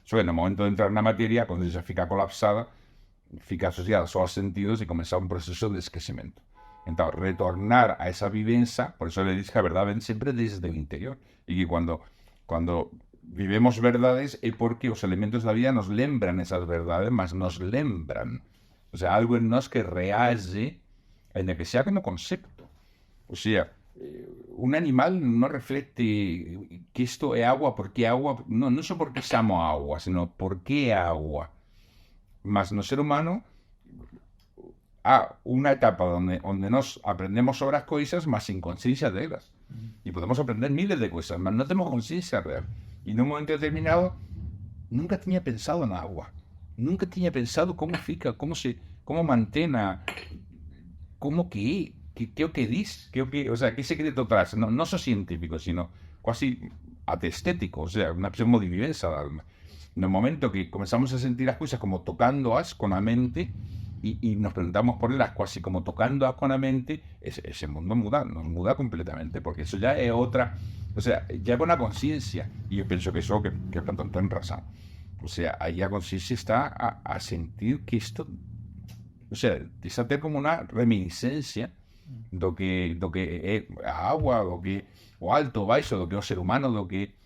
Só que no momento de entrar na materia, cando se fica colapsada, fica asociada só aos sentidos e comeza un proceso de esquecimento. Entón, retornar a esa vivencia, por eso le dice que a verdade ven sempre desde o interior. E que cuando vivemos verdades é porque os elementos da vida nos lembran esas verdades, mas nos lembran. O sea, algo en nos que reage, en el que sea como concepto. O sea, un animal no refleja que esto es agua, porque agua, no solo porque seamos agua, sino porque agua. Mas no ser humano hay una etapa donde nos aprendemos sobre las cosas, más sin conciencia de ellas. Y podemos aprender miles de cosas, mas no tenemos conciencia real. Y en un momento determinado, nunca tenía pensado en agua. Nunca tenía pensado cómo fica, cómo mantena, cómo que o que diz, o sea, que secreto traz, no só científico, sino quase até estético, o sea, unha visión moi diversa da alma. No momento que comenzamos a sentir as cousas como tocándoas con a mente y nos preguntamos por elas casi como tocándoas con a mente, ese mundo nos muda completamente, porque eso ya es otra, o sea, ya con la conciencia, y yo pienso que eso que Platón ten razón. O sea, aí a conciencia está a sentir que isto, o sea, es a ter como unha reminiscencia do que é a agua, do que o alto, o baixo, do que é o ser humano, do que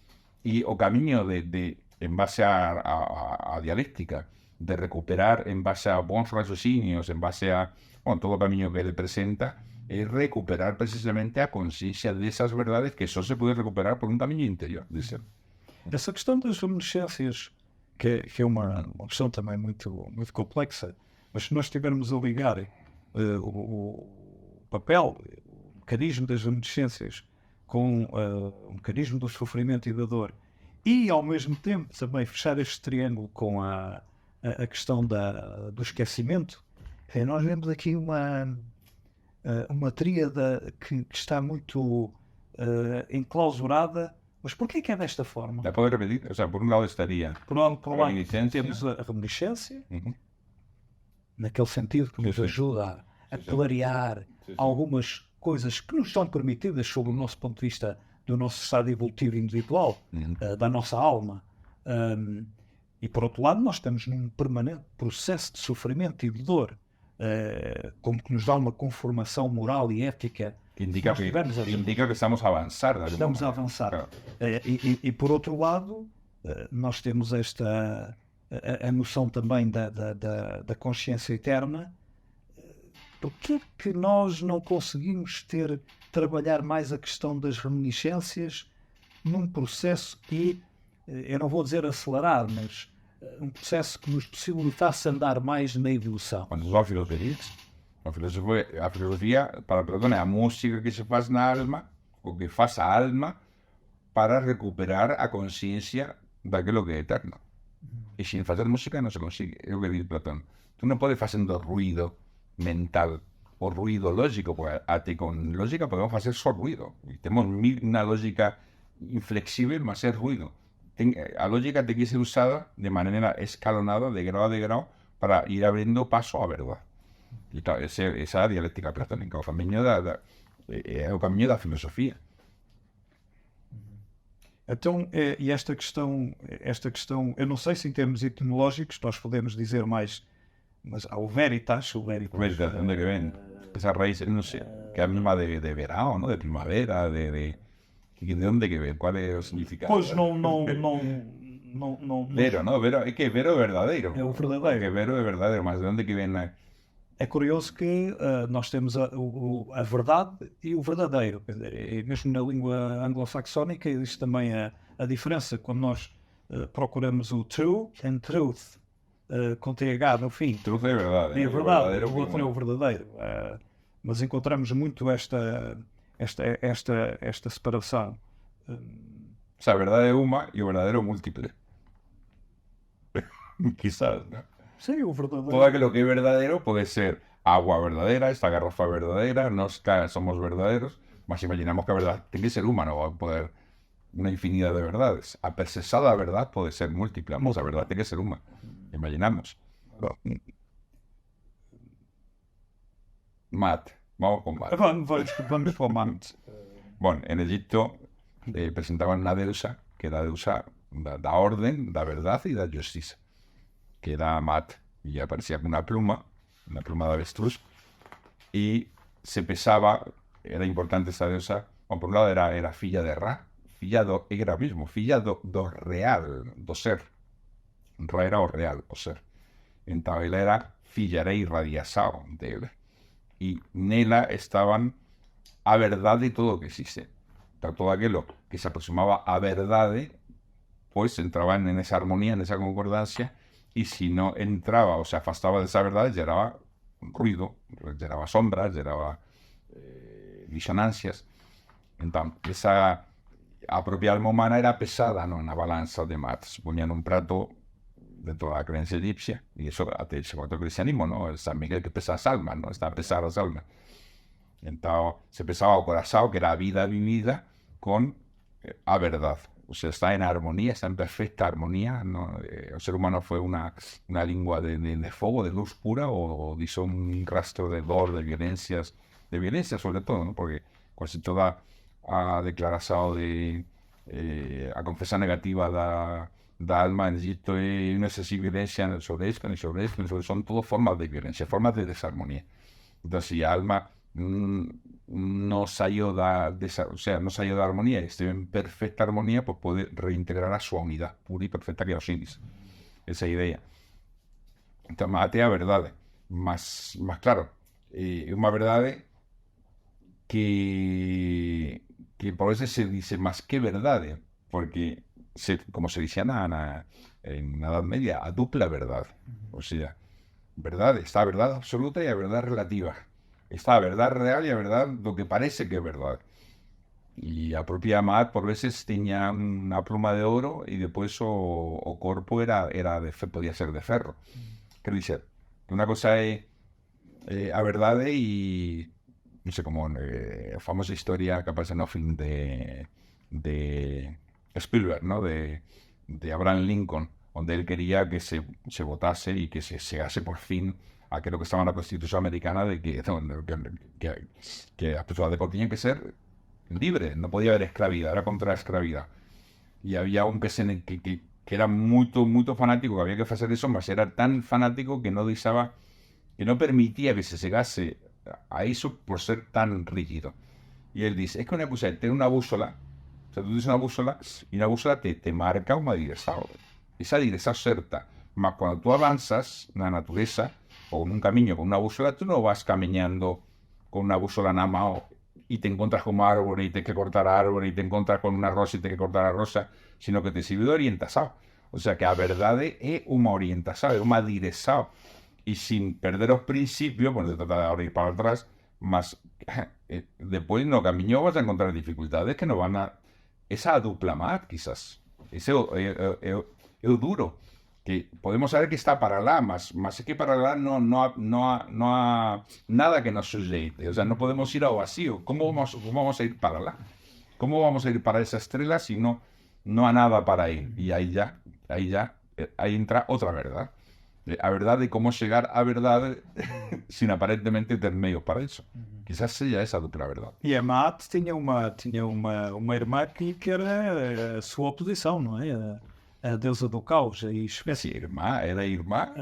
e o camiño en base a dialéctica, de recuperar en base a bons raciocinios, en base a todo o camiño que ele presenta, é recuperar precisamente a conciencia desas verdades que só se pode recuperar por un camiño interior, dice. Essa questão das reminiscências, que é uma questão também muito complexa, mas se nós estivermos a ligar o papel, o mecanismo das reminiscências com o mecanismo do sofrimento e da dor, e ao mesmo tempo também fechar este triângulo com a questão do esquecimento, nós vemos aqui uma tríada que está muito enclausurada. Mas porquê que é desta forma? ¿La puedo repetir? O sea, por un lado estaría Por um lado reminiscencia. temos a reminiscência, naquele sentido que nos ajuda a clarear algumas coisas que nos são permitidas sob o nosso ponto de vista do nosso estado evolutivo individual, da nossa alma. E por outro lado, nós estamos num permanente processo de sofrimento e de dor, como que nos dá uma conformação moral e ética. Que indica que estamos a avançar. Estamos a avançar. Claro. E por outro lado, nós temos a noção também da consciência eterna. Por que nós não conseguimos trabalhar mais a questão das reminiscências num processo que, eu não vou dizer acelerado, mas um processo que nos possibilitasse andar mais na evolução? Quando nós a filosofía para Platón é a música que se faz na alma, o que faz a alma para recuperar a conciencia daquilo que é eterno. E sin facer música non se consigue, é o que dice Platón. Tú non podes facendo ruido mental o ruido lógico, porque até con lógica podemos facer só ruido. E temos unha lógica inflexible, mas é ruido. A lógica ten que ser usada de maneira escalonada, de grau a grau, para ir abrindo paso á verdade. E claro, esa dialéctica platónica, o camiño da filosofía. Então, e esta questão, eu não sei se em termos etimológicos nós podemos dizer mais, mas ao veritas, Veritas, onde que vem? Esa raíz, non sei, que é a mesma de verão, ¿no? De primavera, de onde que vem? Qual é o significado? Pois não. Vero, ¿no? Vero, é que Vero é verdadeiro. É o verdadeiro. Que Vero é verdadeiro, mas de onde que vem? É curioso que nós temos a verdade e o verdadeiro. Quer dizer, e mesmo na língua anglo-saxónica existe também a diferença quando nós procuramos o true and truth, com TH no fim. Truth é verdade. É verdade, o outro é o verdadeiro. Mas encontramos muito esta separação. O sea, a verdade é uma e o verdadeiro múltiple. Quizás, ¿no? Sí, o verdadeiro. Todo aquilo que é verdadeiro pode ser agua verdadera, esta garrafa verdadera, nós somos verdadeiros, mas imaginamos que a verdade ten que ser uma, non vai poder unha infinidad de verdades. A persesada verdade pode ser múltiple, mas a verdade ten que ser uma. Imaginamos. Matt, vamos con Matt. Vamos para o Matt. Bueno, en Egipto presentaban unha deusa que era a deusa da orden, da verdade e da justiça, que era Maat, y aparecía con una pluma de avestruz, y se pesaba, era importante esa diosa, por un lado era filla de Ra, era mismo, filla do real, do ser. Ra era o real, o ser. Entón, ela era filla, era irradiação dele. E nela estaban a verdade de todo o que existe. Entón, todo aquilo que se aproximaba á verdade, pois entraban en esa armonía, en esa concordancia, y si no entraba o se afastaba de esa verdad, generaba ruido, generaba sombras, generaba disonancias. Entonces, esa a propia alma humana era pesada, ¿no? En la balanza de Maat. Se ponían un prato de toda la creencia egipcia, y eso hasta el cristianismo, ¿no? El San Miguel que pesa las almas, ¿no? Está pesada las almas. Entonces, se pesaba o corazón, que era a vida vivida, con a verdad. o sea, está en armonía, está en perfecta armonía, ¿no? El ser humano fue una lengua de fuego, de luz pura, o hizo un rastro de dolor, de violencia sobre todo, ¿no? Porque quasi toda a declaración a confesa negativa da alma en Egipto y no sé si violencia sobre esto, ni sobre esto, son todo formas de violencia, formas de desarmonía. Entonces, si alma no salió o sea, no salió de armonía y esté en perfecta armonía, pues puede reintegrar a su unidad pura y perfecta que é o Osiris. Esa idea. Então, até a verdade. Mas claro, uma verdade que por veces se dice más que verdade, porque, como se decía en la Edad Media, a dupla verdad. O sea, verdad, está a verdad absoluta y a verdad relativa. Está a verdad real y a verdad lo que parece que es verdad. Y a propia Amat por veces tenía una pluma de oro y después o corpo podía ser de ferro. Quer dizer, una cosa es a verdade y no sé, como la famosa historia que aparece en el film de Spielberg, ¿no? De Abraham Lincoln, donde él quería que se votase y que se llegase por fin a que lo que estaba en la Constitución americana de que las personas tenían que ser libres, no podía haber esclavidad, era contra la esclavidad. Y había un que era muy fanático, que había que hacer eso, pero era tan fanático que no deseaba, que no permitía que se llegase a eso por ser tan rígido. Y él dice, es que una cosa, tener una bússola, o sea, tú tienes una bússola y una bússola te marca una dirección. Esa dirección certa. Mas cuando tú avanzas en la naturaleza o en un camino con una bússola, tú no vas caminando con una bússola en la mano y te encuentras con un árbol y tienes que cortar árbol y te encuentras con una rosa y tienes que cortar la rosa, sino que te sirve de orientación. O sea, que a verdade é unha orientación, é unha dirección. Y sin perder los principios, pues se trata de ir para atrás, mas después no camino vas a encontrar dificultades que no van a... Esa dupla más, quizás. Ese es duro. Que podemos saber que está para lá, mas es que para lá no ha nada que nos sujeite. O sea, no podemos ir a vacío. ¿Cómo vamos a ir para lá? ¿Cómo vamos a ir para esa estrella si no hay nada para ir? Y ahí entra otra verdad. A verdad de cómo llegar a verdad sin aparentemente ter meios para isso. Quizás seja essa a dupla verdade. E a Maat tinha uma irmã que era a sua oposição, não é? A deusa do caos. Sí, era irmã.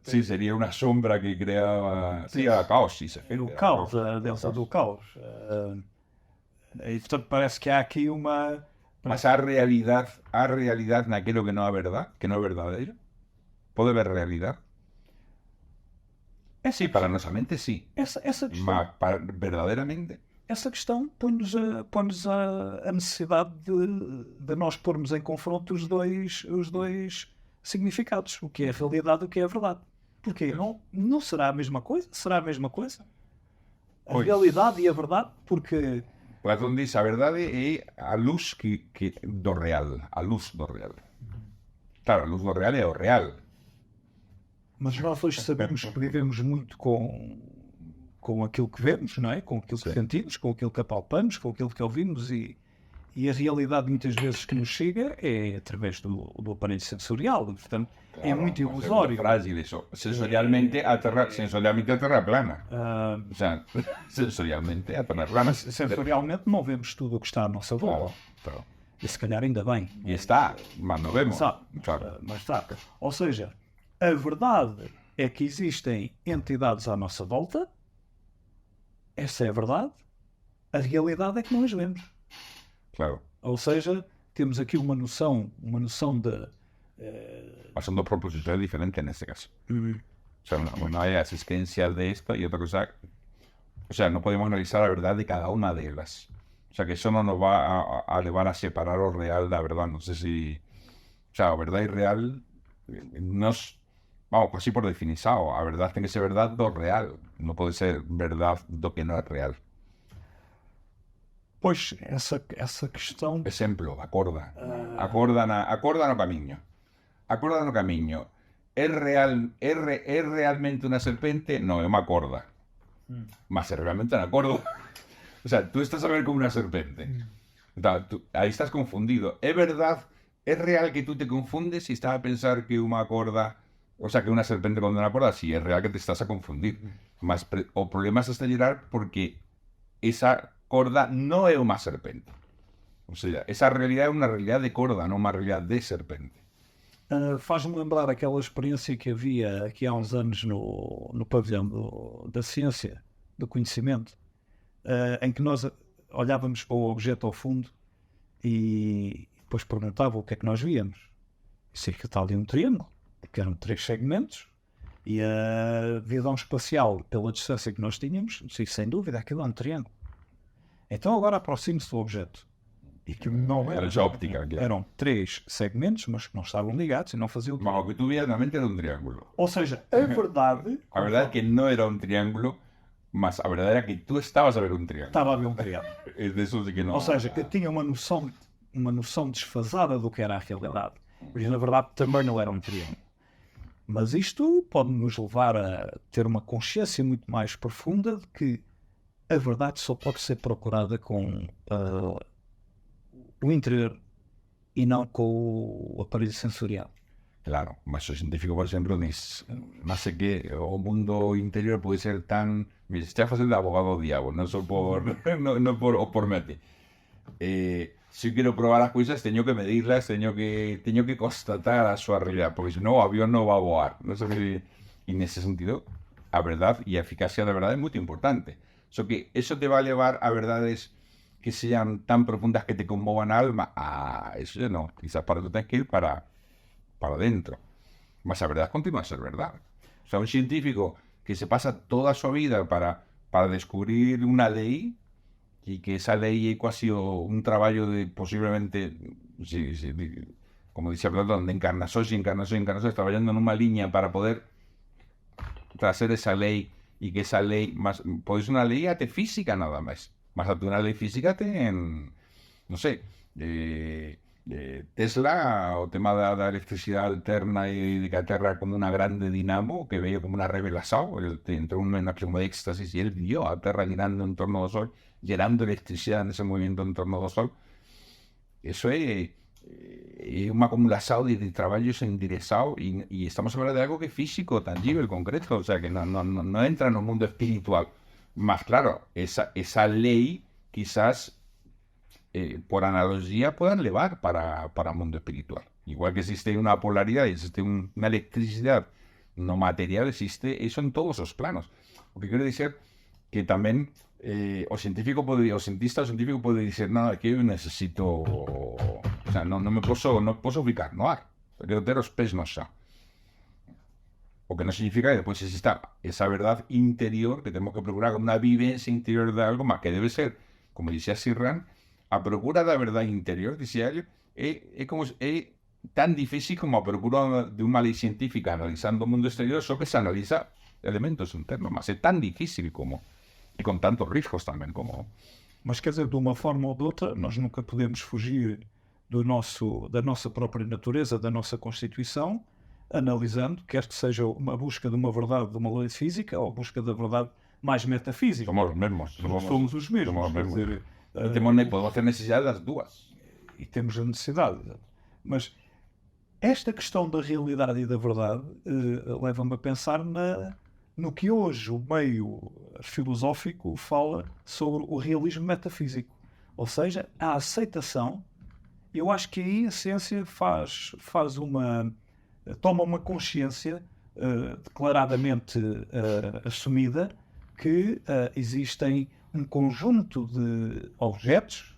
Sí, seria uma sombra que criava... Sí, a caos, sí. O caos, a deusa do caos. E portanto parece que há aqui uma... Mas há realidade naquilo que não é verdade, que não é verdadeiro? Pode haver realidade? Sí, para nossa mente, sí. Essa questão, Verdadeiramente? Essa questão põe-nos a necessidade de nós pormos em confronto os dois significados. O que é a realidade e o que é a verdade. Porque não será a mesma coisa? Será a mesma coisa? A realidade e a verdade? Porque... Platón diz, a verdade é a luz do real. A luz do real. Claro, a luz do real é o real. Mas nós hoje sabemos que vivemos muito com aquilo que vemos, não é? Com aquilo que sentimos, com aquilo que apalpamos, com aquilo que ouvimos e a realidade muitas vezes que nos chega é através do aparelho sensorial. Portanto, claro, é muito ilusório. É frágil isso. Sensorialmente a terra plana. O sea, sensorialmente a terra plana. Sensorialmente não vemos tudo o que está à nossa volta. Claro. E se calhar ainda bem. E está, mas não vemos. Claro. Mas está. Ou seja, a verdade é que existem entidades à nossa volta. Essa é a verdade. A realidade é que não as vemos. Claro. Ou seja, temos aqui uma noção de... Mas son dos proposiciones diferentes neste caso. O sea, una hay las existencias de esta y otra cosa... O sea, no podemos analizar la verdad de cada una de ellas. O sea, que eso no nos va a llevar a separar lo real de la verdad. No sé si... O sea, verdad y real nos... Vamos, casi por definición. A verdad tiene que ser verdad do real. No puede ser verdad do que no es real. Pois, essa questão... Exemplo, acorda no caminho. Acorda no caminho. É realmente una serpente? No, é unha corda. Mas é realmente unha corda. O sea, tú estás a ver como una serpente. Ahí estás confundido. Es verdad, es real que tú te confundes y estás a pensar que una corda, o sea, que una serpiente con una corda, sí, es real que te estás a confundir. O problemas hasta llegar porque esa corda no es una serpiente. O sea, esa realidad es una realidad de corda, não uma realidade de serpente. Faz-me lembrar aquela experiência que havia aqui há uns anos no pavilhão da ciência, do conhecimento, em que nós olhávamos para o objeto ao fundo e depois perguntava o que é que nós víamos. Sei que está ali um triângulo, porque eram 3 segmentos, e a visão espacial, pela distância que nós tínhamos, sim, sem dúvida, aquilo é um triângulo. Então agora aproxime-se do objeto. E aquilo não Era de óptica. Eram 3 segmentos, mas que não estavam ligados e não faziam. Mas o que tu vias realmente era um triângulo. Ou seja, a verdade. A verdade é que não era um triângulo, mas a verdade era que tu estavas a ver um triângulo. Estava a ver um triângulo. Isso que não. Ou seja, que tinha uma noção desfasada do que era a realidade. Mas na verdade também não era um triângulo. Mas isto pode nos levar a ter uma consciência muito mais profunda de que a verdade só pode ser procurada com o interior e não com o aparelho sensorial. Claro, mas o científico, por exemplo, diz, não sei que o mundo interior pode ser tan... Me estás fazendo de abogado do diabo, não só por... não por mete. Se eu quero probar as coisas, tenho que medirlas, tenho que constatar a súa realidade, porque senón o avión non va a voar. Non sei que... E nesse sentido, a verdade e a eficacia da verdade é muito importante. Só que eso te va a levar a verdades que sean tan profundas que te conmovan a alma. Eso ya no. Quizás para tú tienes que ir para dentro. Mas a verdad continúa a ser verdad. O sea, un científico que se pasa toda su vida para descubrir una ley y que esa ley ha sido un trabajo de posiblemente, como dice Platón, de encarnaciones y encarnaciones, trabajando en una línea para poder traer esa ley y que esa ley, más, pues una ley física nada más. Más a una ley física no sé, Tesla, o tema da electricidade alterna e de que a Terra como unha grande dinamo que veio como unha revelación, entrou en una como de éxtasis e ele vio a Terra girando en torno do Sol, gerando electricidade nese movimento en torno do Sol. Eso é unha acumulación de traballos enderezados e estamos falando de algo que é físico, tangible, concreto, o sea, que non entra no mundo espiritual. Más claro, esa ley quizás por analogía puedan llevar para el mundo espiritual. Igual que existe una polaridad y existe una electricidad no material, existe eso en todos los planos. Lo que quiere decir que también o científico puede decir, no, aquí yo necesito, o sea, no puedo ubicar, no hay, pero de los pés no sé. O que no significa que después exista esa verdad interior que tenemos que procurar, como una vivencia interior de algo más, que debe ser, como decía Sirran, a procura da verdade interior, dicía ele, é tan difícil como a procura de unha lei científica analizando o mundo exterior, só que se analiza elementos internos, mas é tan difícil como, e con tantos riscos tamén como... Mas quer dizer, de uma forma ou de outra, nós nunca podemos fugir da nossa própria natureza, da nossa constituição, analisando, quer que seja uma busca de uma verdade de uma lei física ou a busca da verdade mais metafísica. Somos os mesmos. Somos os mesmos. Somos os mesmos. Quer dizer, podemos ter necessidade das duas. E temos a necessidade. Mas esta questão da realidade e da verdade leva-me a pensar no que hoje o meio filosófico fala sobre o realismo metafísico. Ou seja, a aceitação. Eu acho que aí a ciência toma uma consciência declaradamente assumida que existem um conjunto de objetos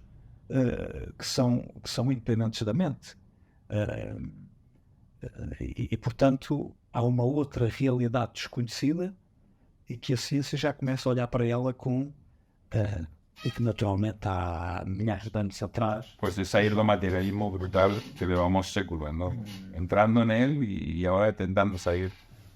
que são independentes da mente. E, portanto, há uma outra realidade desconhecida e que a ciência já começa a olhar para ela com... e que naturalmente há milhares de anos atrás... Pues de sair do materialismo brutal que levamos séculos, ¿no? Entrando en él y ahora intentando sair.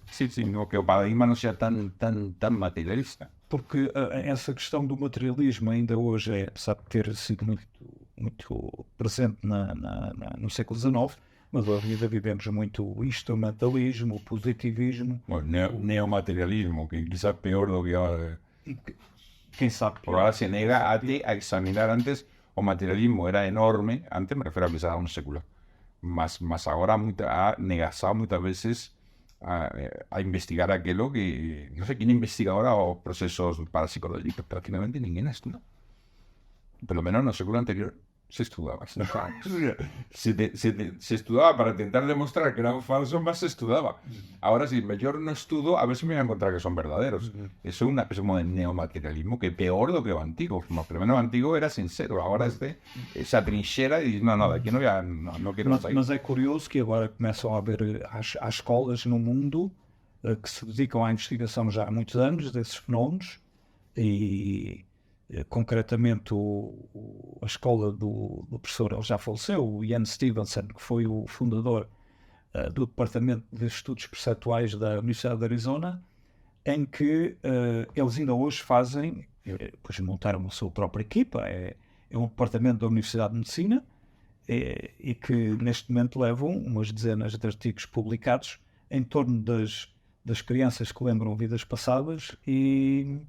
Sí, no, que o paradigma não seja tan materialista. Porque essa questão do materialismo ainda hoje apesar de ter sido muito presente no século XIX, mas hoje ainda vivemos muito o instrumentalismo, o positivismo... O neomaterialismo, que quizás pior do que ahora. Quem sabe pior. Por ahora se nega a examinar antes o materialismo era enorme, antes me refiero a pesar un século, mas ahora ha negado muchas veces a investigar aquello que, no sé quién investiga ahora o procesos parapsicológicos, prácticamente ninguém estudia. Pelo menos no século anterior se estudiaba. Se estudiaba para intentar demostrar que eran falsos, más se estudiaba. Ahora, si mejor no estudio, a ver si me voy a encontrar que son verdaderos. Eso es una especie de neomaterialismo que peor lo que lo antiguo. Como primero lo antiguo era sincero, ahora esa trinchera y no, aquí no quiero sair. Mas é curioso que agora começam a haver há escolas no mundo que se dedicam à investigação já há muitos anos desses fenómenos e concretamente a escola do professor, ele já faleceu, o Ian Stevenson, que foi o fundador do Departamento de Estudos Perceptuais da Universidade de Arizona, em que eles ainda hoje fazem, depois montaram a sua própria equipa, é um departamento da Universidade de Medicina, e que neste momento levam umas dezenas de artigos publicados em torno das crianças que lembram vidas passadas e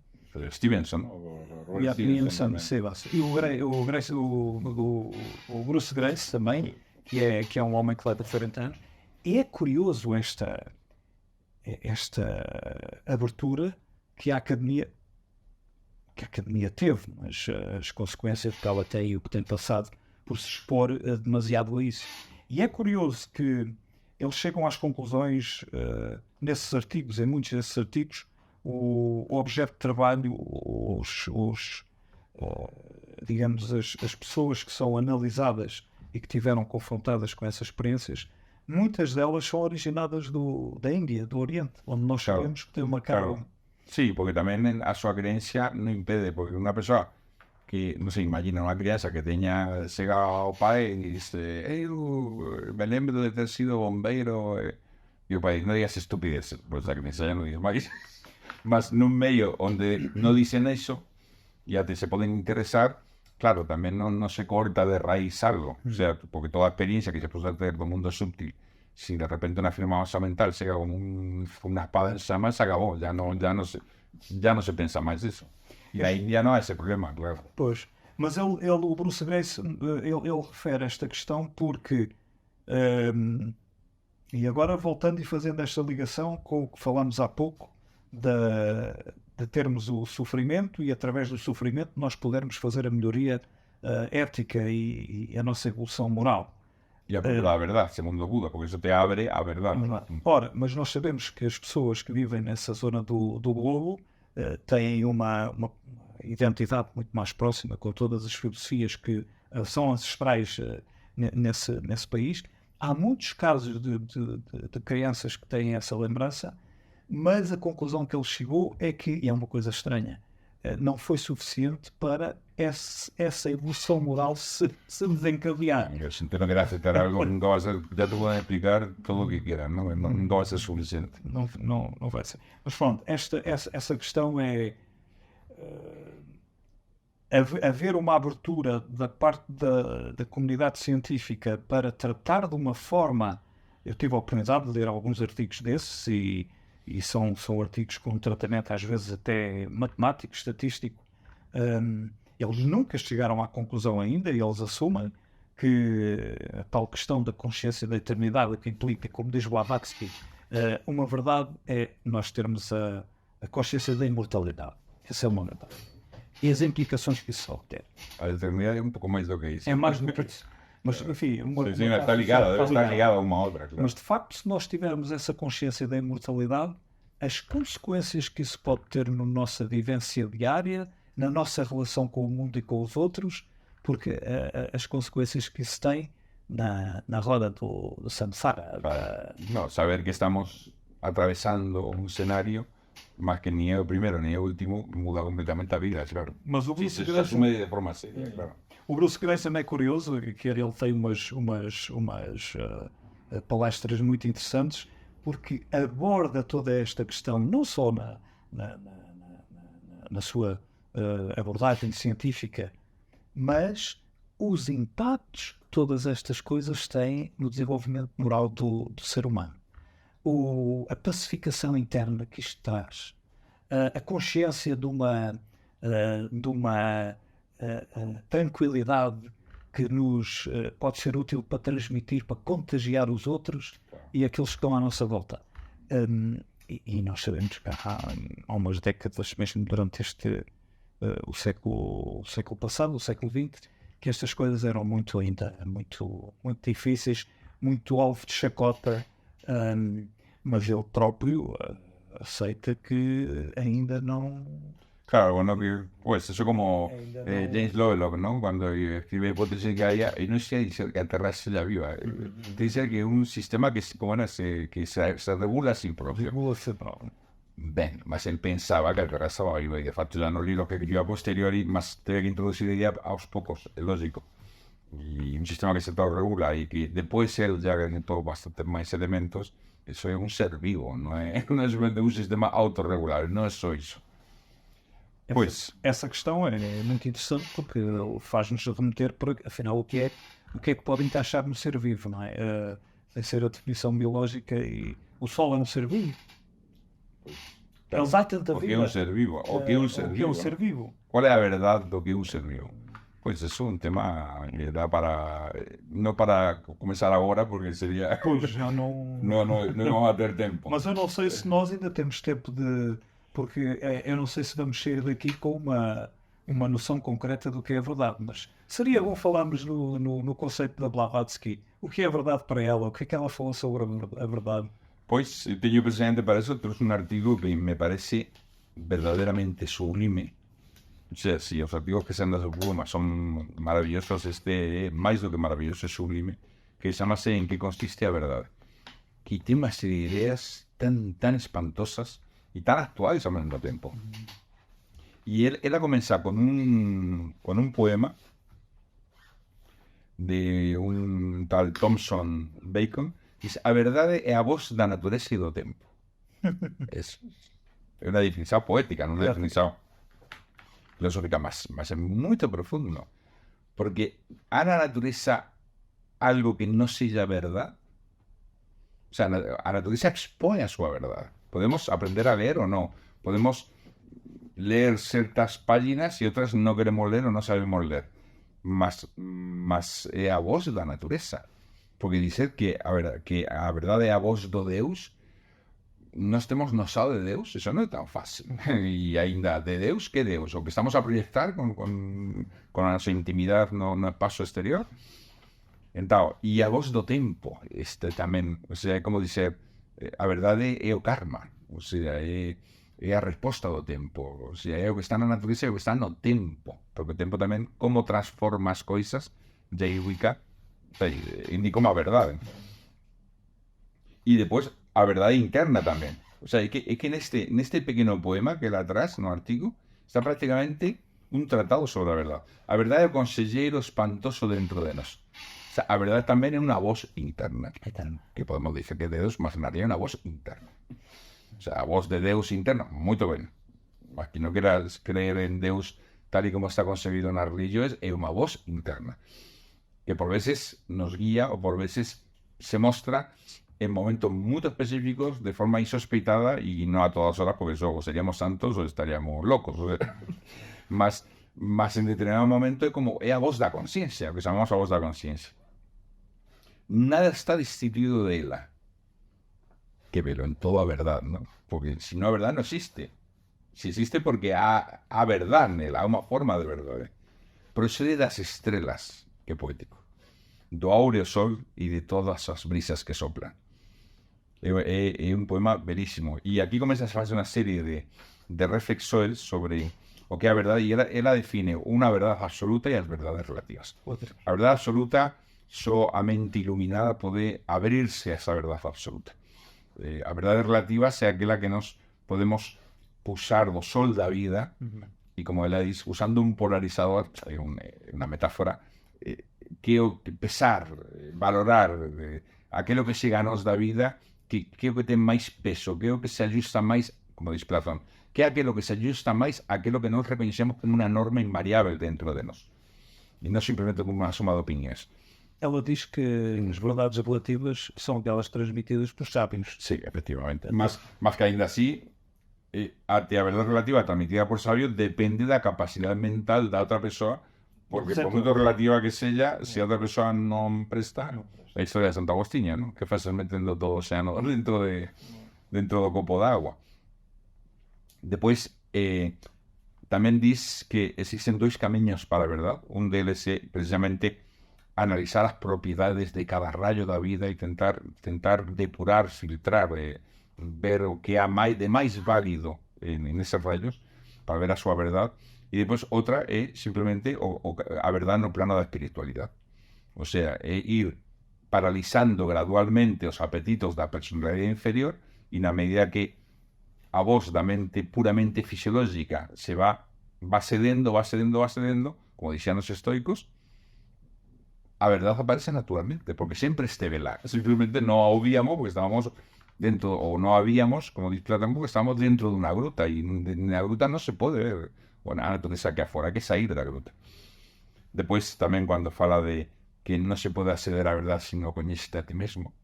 Stevenson. E o Bruce Grace também, que é um homem que leva 40 anos. E é curioso esta abertura que a Academia teve, mas as consequências que ela tem e o que tem passado por se expor demasiado a isso. E é curioso que eles chegam às conclusões nesses artigos, em muitos desses artigos, o objeto de trabalho, digamos, as pessoas que são analisadas e que tiveram confrontadas com essas experiências, muitas delas são originadas da Índia, do Oriente, onde nós sabemos que tem uma carga. Claro. Sí, porque también a su creencia no impede, porque una persona que, no sé, imagina una crianza que tenía cegado al padre y dice, me lembro de ter sido bombeiro, y el padre, no digas estupideces, pues la crianza ya no dice más. Mas nun medio onde no dicen eso y a ti se pueden interesar, claro, también no se corta de raíz algo. O sea, porque toda experiencia que se puede hacer del mundo sutil, si de repente una firma osamental se haga como una espada en llamas, se acabó, ya no se piensa más eso. E na Índia não há esse problema, claro. Pois, mas o Bruce Grace, ele refere esta questão porque, e agora voltando e fazendo esta ligação com o que falámos há pouco, de termos o sofrimento e através do sofrimento nós podermos fazer a melhoria ética e a nossa evolução moral. E a verdade, segundo o Buda, porque isso te abre a verdade. Ora, mas nós sabemos que as pessoas que vivem nessa zona do globo têm uma identidade muito mais próxima com todas as filosofias que são ancestrais nesse país. Há muitos casos de crianças que têm essa lembrança, mas a conclusão que ele chegou é que, e é uma coisa estranha, não foi suficiente para essa evolução moral se desencadear. Si te no quieres aceptar algo, nunca vas a, ya te pueden explicar todo lo que quieran, nunca va a ser suficiente. Não vai ser. Mas pronto, essa questão é haver uma abertura da parte da comunidade científica para tratar de uma forma. Eu tive a oportunidade de ler alguns artigos desses e são artigos com um tratamento às vezes até matemático, estatístico. Eles nunca chegaram à conclusão ainda, e eles assumem que a tal questão da consciência da eternidade, que implica, como diz Blavatsky, uma verdade é nós termos a consciência da imortalidade. Essa é uma verdade. E as implicações que isso obter. A eternidade é pouco mais do que isso. É mais do que isso. Mas, enfim, está ligada, deve estar ligada a uma outra. Claro. Mas, de facto, se nós tivermos essa consciência da imortalidade, as consequências que isso pode ter na nossa vivência diária, na nossa relação com o mundo e com os outros, porque as consequências que isso tem na roda do samsara. No, saber que estamos atravessando um cenário, mas que nem é o primeiro nem é o último, muda completamente a vida, claro. Mas o Bruce Grace assume de forma séria, claro. O Bruce Grace também é curioso, que ele tem umas palestras muito interessantes, porque aborda toda esta questão não só na sua abordagem científica, mas os impactos que todas estas coisas têm no desenvolvimento moral do ser humano. A pacificação interna que isto traz, a consciência de uma a tranquilidade que nos pode ser útil para transmitir, para contagiar os outros e aqueles que estão à nossa volta. E nós sabemos que há umas décadas, mesmo durante o século passado, o século XX, que estas coisas eram muito difíceis, muito alvo de chacota, mas ele próprio aceita que ainda não... Claro, bueno, pues eso como James Lovelock, ¿no? Cuando escribe Hipótesis que haya, y no es que dice que la Tierra sea viva, dice que es un sistema que se regula sin propio. Ben, ma se pensava che la Terra stava viva, e infatti l'hanno lì lo che a posteriori, ma deve introducir l'idea a los pocos, es lógico. Y un sistema que se autorregula y que después de él ya tiene todo bastante más elementos, eso es un ser vivo, no es un sistema autorregular, no es eso. Pois. Essa questão é muito interessante porque faz-nos remeter, afinal, o que é que pode encaixar no ser vivo, não é? Sem ser a definição biológica, e o Sol é um ser vivo. Ele dá tanta vida. O que é um ser vivo? O que é um ser vivo? Qual é a verdade do que é um ser vivo? Pois isso é um tema que dá para... Não para começar agora, porque seria... Pois, já não... não vamos ter tempo. Mas eu não sei se nós ainda temos tempo de... Porque eu não sei se vamos sair daqui com uma noção concreta do que é a verdade, mas seria bom falarmos no conceito da Blavatsky. O que é a verdade para ela? O que é que ela falou sobre a verdade? Pois, tenho presente para eso, trouxe un artigo que me parece verdaderamente sublime. O sea, si os artigos que se han dado son maravillosos, este é máis do que maravilloso, é sublime, que chamase En que consiste a verdade. Que ten unha serie de ideas tan espantosas y tan actuales al mismo tiempo. Y él comienza con un poema de un tal Thomson Bacon, que dice: a verdade é a voz da natureza e do tempo. Es una definición poética, no una definición filosófica, más es muy profundo. Porque a la naturaleza algo que no sea verdad, o sea, a la naturaleza expone a su verdad. Podemos aprender a leer o no. Podemos leer ciertas páginas y otras no queremos leer o no sabemos leer. Mas é a voz da natureza. Porque dice que a verdade é a voz do Deus. Nós temos noção de Deus. Eso non é tan fácil. E ainda de Deus, que Deus? O que estamos a proyectar con a nosa intimidade no espacio exterior. Então, e a voz do tempo. Tamén, o sea, como dice... A verdade é o karma, o sea, é a resposta do tempo, o sea, é o que está na natureza e o que está no tempo, porque o tempo tamén, como transforma as coisas, Jaiwika indica unha verdade. E depois, a verdade interna tamén. O sea, é que neste pequeno poema que lá atrás, no artigo, está prácticamente un tratado sobre a verdade. A verdade é o conselleiro espantoso dentro de nós. O sea, a verdade tamén é unha voz interna. Que podemos dizer que Deus, mas naría unha voz interna. O sea, a voz de Deus interna, moito ben. Mas que non queras creer en Deus tal e como está concebido nas religións, é unha voz interna. Que por veces nos guía ou por veces se mostra en momentos moi específicos de forma insospeitada e non a todas horas, porque eso, seríamos santos ou estaríamos locos. Mas en determinado momento é a voz da conciencia, o que chamamos a voz da conciencia. Nada está destituido de ella. Que velo en toda verdad, ¿no? Porque si no a verdad no existe. Si existe porque há verdad nela, há unha forma de verdade. Procede das estrelas, que poético. Do áureo sol e de todas as brisas que soplan. É un poema belísimo. E aquí comienza a fazer unha serie de reflexiones sobre o que é a verdade, e ela define unha verdade absoluta e as verdades relativas. A verdade absoluta, só a mente iluminada pode abrirse a esa verdade absoluta. A verdade relativa é aquela que nos podemos pulsar do sol da vida, e como ela diz, usando un polarizador, unha metáfora, que o pesar, valorar aquilo que chega a nos da vida, que é o que ten máis peso, que é o que se ajusta máis, como diz Platón, que é aquilo que se ajusta máis a aquilo que nós reconhecemos como unha norma invariável dentro de nós. E non simplesmente como unha suma de opiniões. Ela diz que as verdades relativas são aquelas transmitidas pelos sábios. Sí, efectivamente. Mas que ainda así, a verdade relativa transmitida por sábio depende da capacidade mental da outra persoa Porque por muito relativa que sella, se a outra persoa non presta, a historia de Santo Agostinho, non? Que fazes metendo todo o xano dentro do copo d'agua. Depois, tamén dis que existen dois camiños para a verdade. Un deles é precisamente analizar as propiedades de cada rayo da vida e tentar depurar, filtrar, ver o que há de máis válido en eses rayos para ver a súa verdade. E depois outra é simplemente a verdade no plano da espiritualidade. O sea, é ir paralizando gradualmente os apetitos da personalidade inferior e na medida que a voz da mente puramente fisiológica se va cedendo, como dixían os estoicos, a verdade aparece naturalmente, porque sempre esteve lá. Simplemente non a ouvíamos porque estábamos dentro, ou non habíamos, como dice Platón, porque estábamos dentro dunha gruta e na gruta non se pode ver a natureza que afora, hai que sair da gruta. Depois tamén cando fala de que non se pode acceder á verdade se non coñeceste a ti mesmo.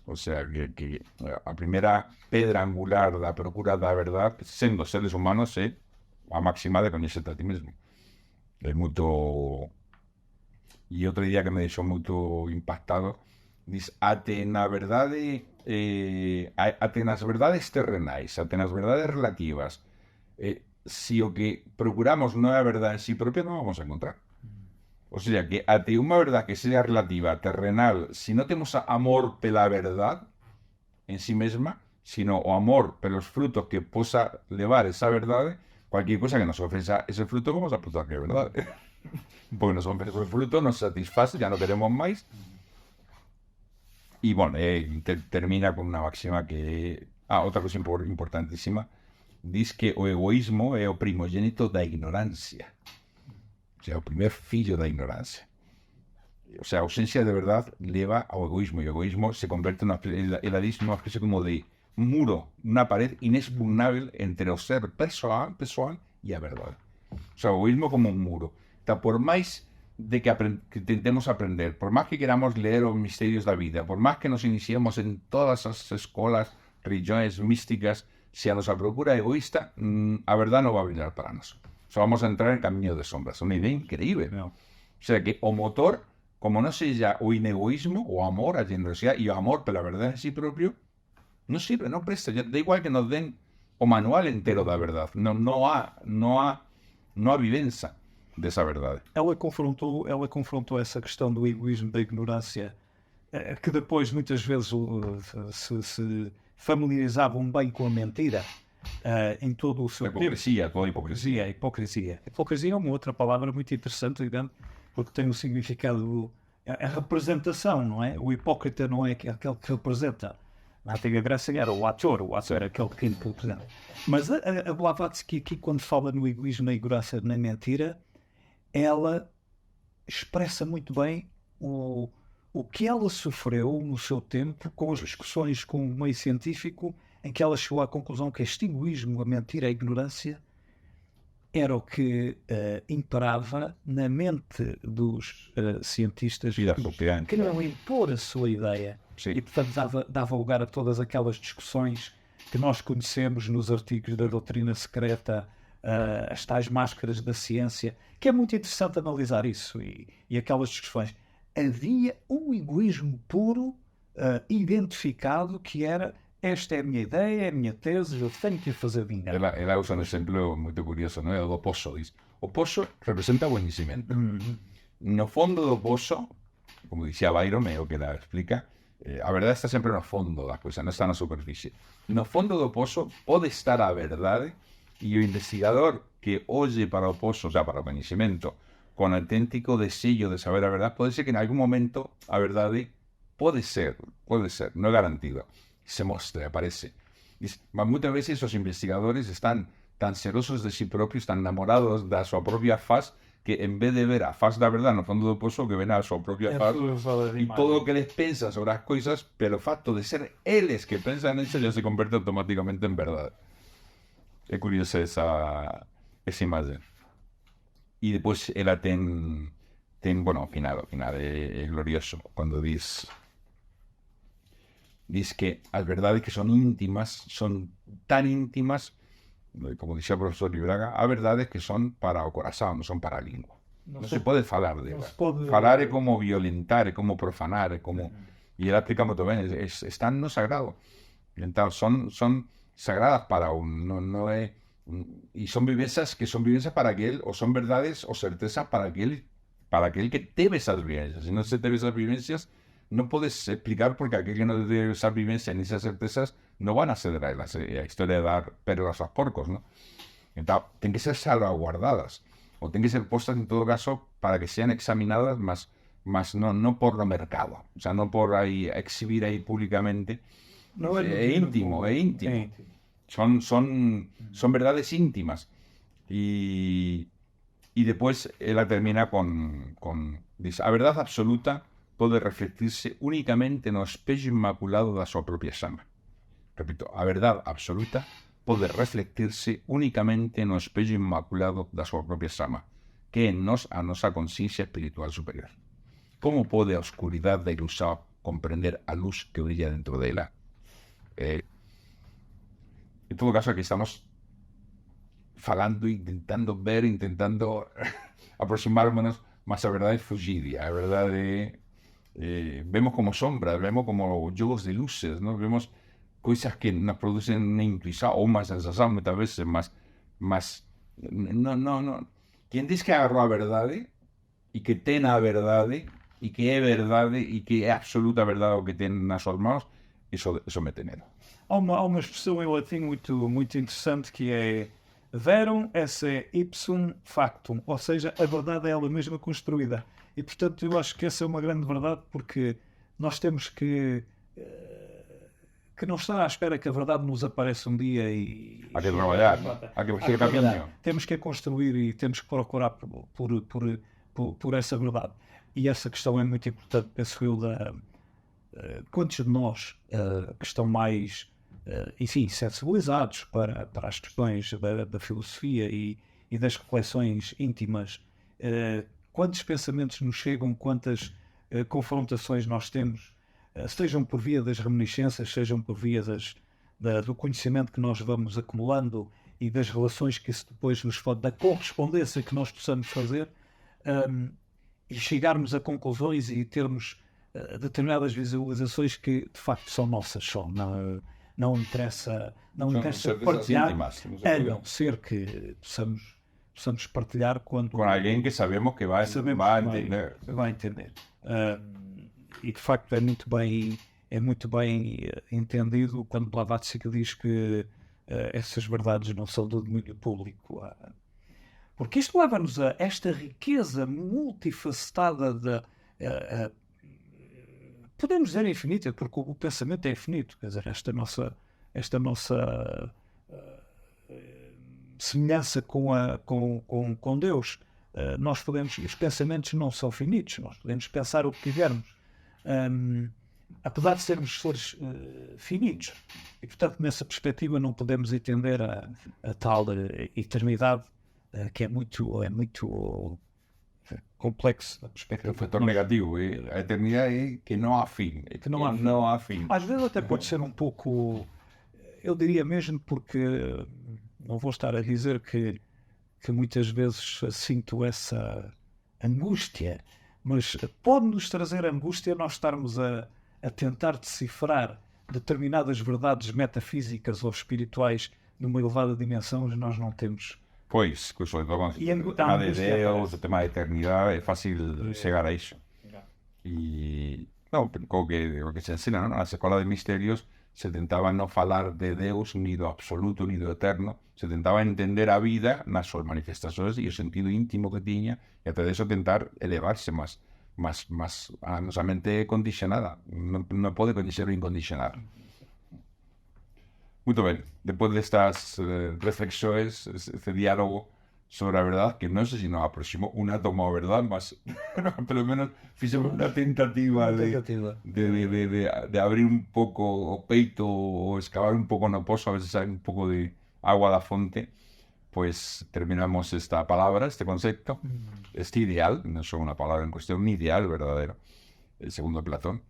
O sea, que a primeira pedra angular da procura da verdade, sendo seres humanos, é a máxima de coñecerte a ti mesmo. É moito... E outro día que me deixou moito impactado, diz, até nas verdades terrenais, até nas verdades relativas, se o que procuramos non é a verdade en sí propia, non vamos a encontrar. O sea, que até unha verdade que sea relativa, terrenal, se non temos amor pela verdade en sí mesma, sino o amor pelos frutos que posa levar esa verdade, cualquier cosa que nos ofreza ese fruto, vamos a apuntar que é verdade. Porque nos ofrece o fruto, nos satisface, ya no queremos máis. E, bueno, termina con unha máxima que... outra cosa importantísima, diz que o egoísmo é o primogénito da ignorancia. O sea, o primer fillo da ignorancia. O sea, a ausencia de verdade leva ao egoísmo, e o egoísmo se converte nunha especie como de muro, unha pared inexpugnable entre o ser persoal e a verdade. O sea, o egoísmo como un muro. Está por máis de que tentemos aprender, por máis que queramos leer os misterios da vida, por máis que nos iniciemos en todas as escolas, religións místicas, se a nosa procura é egoísta, a verdade non va a brillar para nós. Só vamos a entrar en camiño de sombras. Unha idea increíble. O sea, que o motor, como non seja o inegoísmo, o amor, a generosidade e o amor pela verdade en sí propio, non sirve, non presta. Da igual que nos den o manual entero da verdade. Non há vivenza dessa verdade. Ela confrontou essa questão do egoísmo, da ignorância, que depois muitas vezes se familiarizavam bem com a mentira, em todo o seu tempo. Toda a hipocrisia. A hipocrisia é uma outra palavra muito interessante, digamos, porque tem um significado, a representação, não é? O hipócrita não é aquele que representa. Na antiga Grécia era o ator era aquele que representa. Mas a Blavatsky aqui, quando fala no egoísmo, na ignorância, na mentira, ela expressa muito bem o que ela sofreu no seu tempo com as discussões com o meio científico, em que ela chegou à conclusão que este egoísmo, a mentira, a ignorância era o que imperava na mente dos cientistas que queriam impor a sua ideia. Sim. E, portanto, dava lugar a todas aquelas discussões que nós conhecemos nos artigos da doutrina secreta, as tais máscaras da ciência, que é muito interessante analisar isso e aquelas discussões. Havia um egoísmo puro, identificado, que era: esta é a minha ideia, é a minha tese, eu tenho que fazer vingar. Ela usa un exemplo moito curioso, non? É o do pozo. O pozo representa o coñecimento. No fondo do pozo, como dixía Byron, é o que ela explica, a verdade está sempre no fondo das cousas, non está na superficie. No fondo do pozo pode estar a verdade, e o investigador que olle para o pozo, o sea, para o coñecimento, con auténtico deseño de saber a verdade, pode ser que en algún momento a verdade pode ser, non é garantido, se mostre, aparece. Mas moitas veces os investigadores están tan celosos de si propios, tan enamorados da súa propia faz, que en vez de ver a faz da verdade no fondo do pozo, que ven a súa propia faz e todo o que les pensa sobre as coisas, pero o facto de ser eles que pensan en eso ya se converte automáticamente en verdade. É curiosa esa imagen. E depois ela ten bueno, ao final é glorioso cando diz que as verdades que son íntimas son tan íntimas, como dixía o profesor Libraga, há verdades que son para o corazón, non son para a lingua. Non se pode falar dela. se pode- Falar é como violentar, é como profanar, é como... E ela explica muito bem, están no sagrado. Então, son sagradas para un, no é... E son vivencias que son vivencias para aquel, o son verdades o certezas para aquel que teve esas vivencias. Si no se teve esas vivencias, no puedes explicar porque aquel que no teve esas vivencias ni esas certezas no van a ceder a elas. A historia de dar perlas aos porcos, ¿no? Então, ten que ser salvaguardadas, ou ten que ser postas en todo caso para que sean examinadas, mas no por lo mercado, o sea, no por ahí exhibir ahí públicamente. No es lo É mismo. íntimo, é íntimo. É íntimo. Son verdades íntimas. Y después ella termina dice, a verdad absoluta pode reflectirse únicamente no espello inmaculado da súa propia xama. Repito, a verdad absoluta pode reflectirse únicamente no espello inmaculado da súa propia xama, que é en nós a nosa conciencia espiritual superior. Como pode a oscuridade da ilusión comprender a luz que brilla dentro dela? En todo caso, aquí estamos falando, intentando ver, intentando aproximarnos más a verdade fugidia, a verdade vemos como sombras, vemos como jogos de luces, ¿no? Vemos coisas que nos producen una intuición ou unha sensación muitas veces, mas no. Quien diz que agarrou a verdade e que ten a verdade e que é verdade e que é absoluta verdade o que ten nas suas mãos, isso mete medo. Há uma expressão em latim muito interessante que é verum esse ipsum factum, ou seja, a verdade é ela mesma construída. E, portanto, eu acho que essa é uma grande verdade, porque nós temos que não estar à espera que a verdade nos apareça um dia e... Há que trabalhar, há que seguir caminho. Temos que a construir e temos que procurar por essa verdade. E essa questão é muito importante, penso eu, quantos de nós que estão mais, enfim, sensibilizados para as questões da filosofia e das reflexões íntimas, quantos pensamentos nos chegam, quantas confrontações nós temos, sejam por via das reminiscências, sejam por via do conhecimento que nós vamos acumulando e das relações que isso depois nos pode, da correspondência que nós possamos fazer, e chegarmos a conclusões e termos determinadas visualizações que de facto são nossas só, não interessa partilhar, a não ser que possamos partilhar com alguém que sabemos que vai entender. Vai entender. E de facto é muito bem entendido quando Blavatsky diz que essas verdades não são do domínio público. Porque isto leva-nos a esta riqueza multifacetada podemos dizer infinita, porque o pensamento é infinito, quer dizer, esta nossa semelhança com Deus, os pensamentos não são finitos, nós podemos pensar o que quisermos, apesar de sermos seres finitos, e portanto nessa perspectiva não podemos entender a tal eternidade, que é muito complexo na perspectiva. O fator negativo, a eternidade é que não há fim. Não há fim. Às vezes até pode ser um pouco, eu diria mesmo, porque não vou estar a dizer que muitas vezes sinto essa angústia, mas pode-nos trazer angústia nós estarmos a tentar decifrar determinadas verdades metafísicas ou espirituais numa elevada dimensão que nós não temos. Pois, sobre todo o tema de Deus, o tema da eternidade, é fácil chegar a isso. E o que se ensina, ¿no? Na escola de misterios se tentaba non falar de Deus ni do absoluto ni do eterno, se tentaba entender a vida nas súas manifestações e o sentido íntimo que tiña, e até de eso tentar elevarse más a nosa mente condicionada, non pode conhecer o incondicionado. Muito bem, depois destas reflexões, este diálogo sobre a verdade, que non sei se nos aproximou un átomo a verdade, mas pelo menos fixemos unha tentativa de abrir un pouco o peito ou excavar un pouco no pozo, a ver se sai un pouco de agua da fonte. Pues terminamos esta palabra, este concepto, este ideal, no es una palabra en cuestión, un ideal verdadero, el segundo Platón.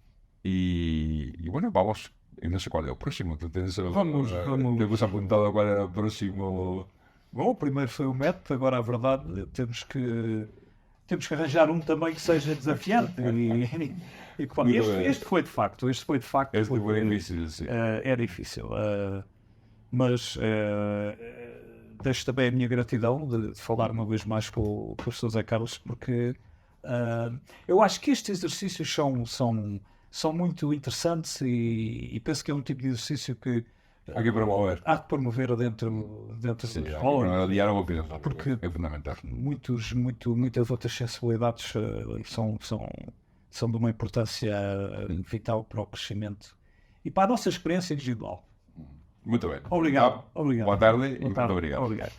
Y bueno, vamos, no sé cuál es el próximo, tú tienes vamos. Temos apuntado cuál era o próximo. Bom, o primeiro foi o método, agora a verdade, temos que temos que arranjar um também que seja desafiante. Este foi de facto. Este foi difícil, sim. É difícil. Mas deixo também a minha gratidão de falar uma vez mais com o professor Zé Carlos, porque eu acho que estes exercícios são muito interessantes e penso que é um tipo de exercício que há que promover. Há que promover dentro da escola. O diálogo porque é fundamental. Muitas outras sensibilidades são de uma importância vital para o crescimento e para a nossa experiência individual. Muito bem. Obrigado. Boa tarde e muito obrigado. Obrigado.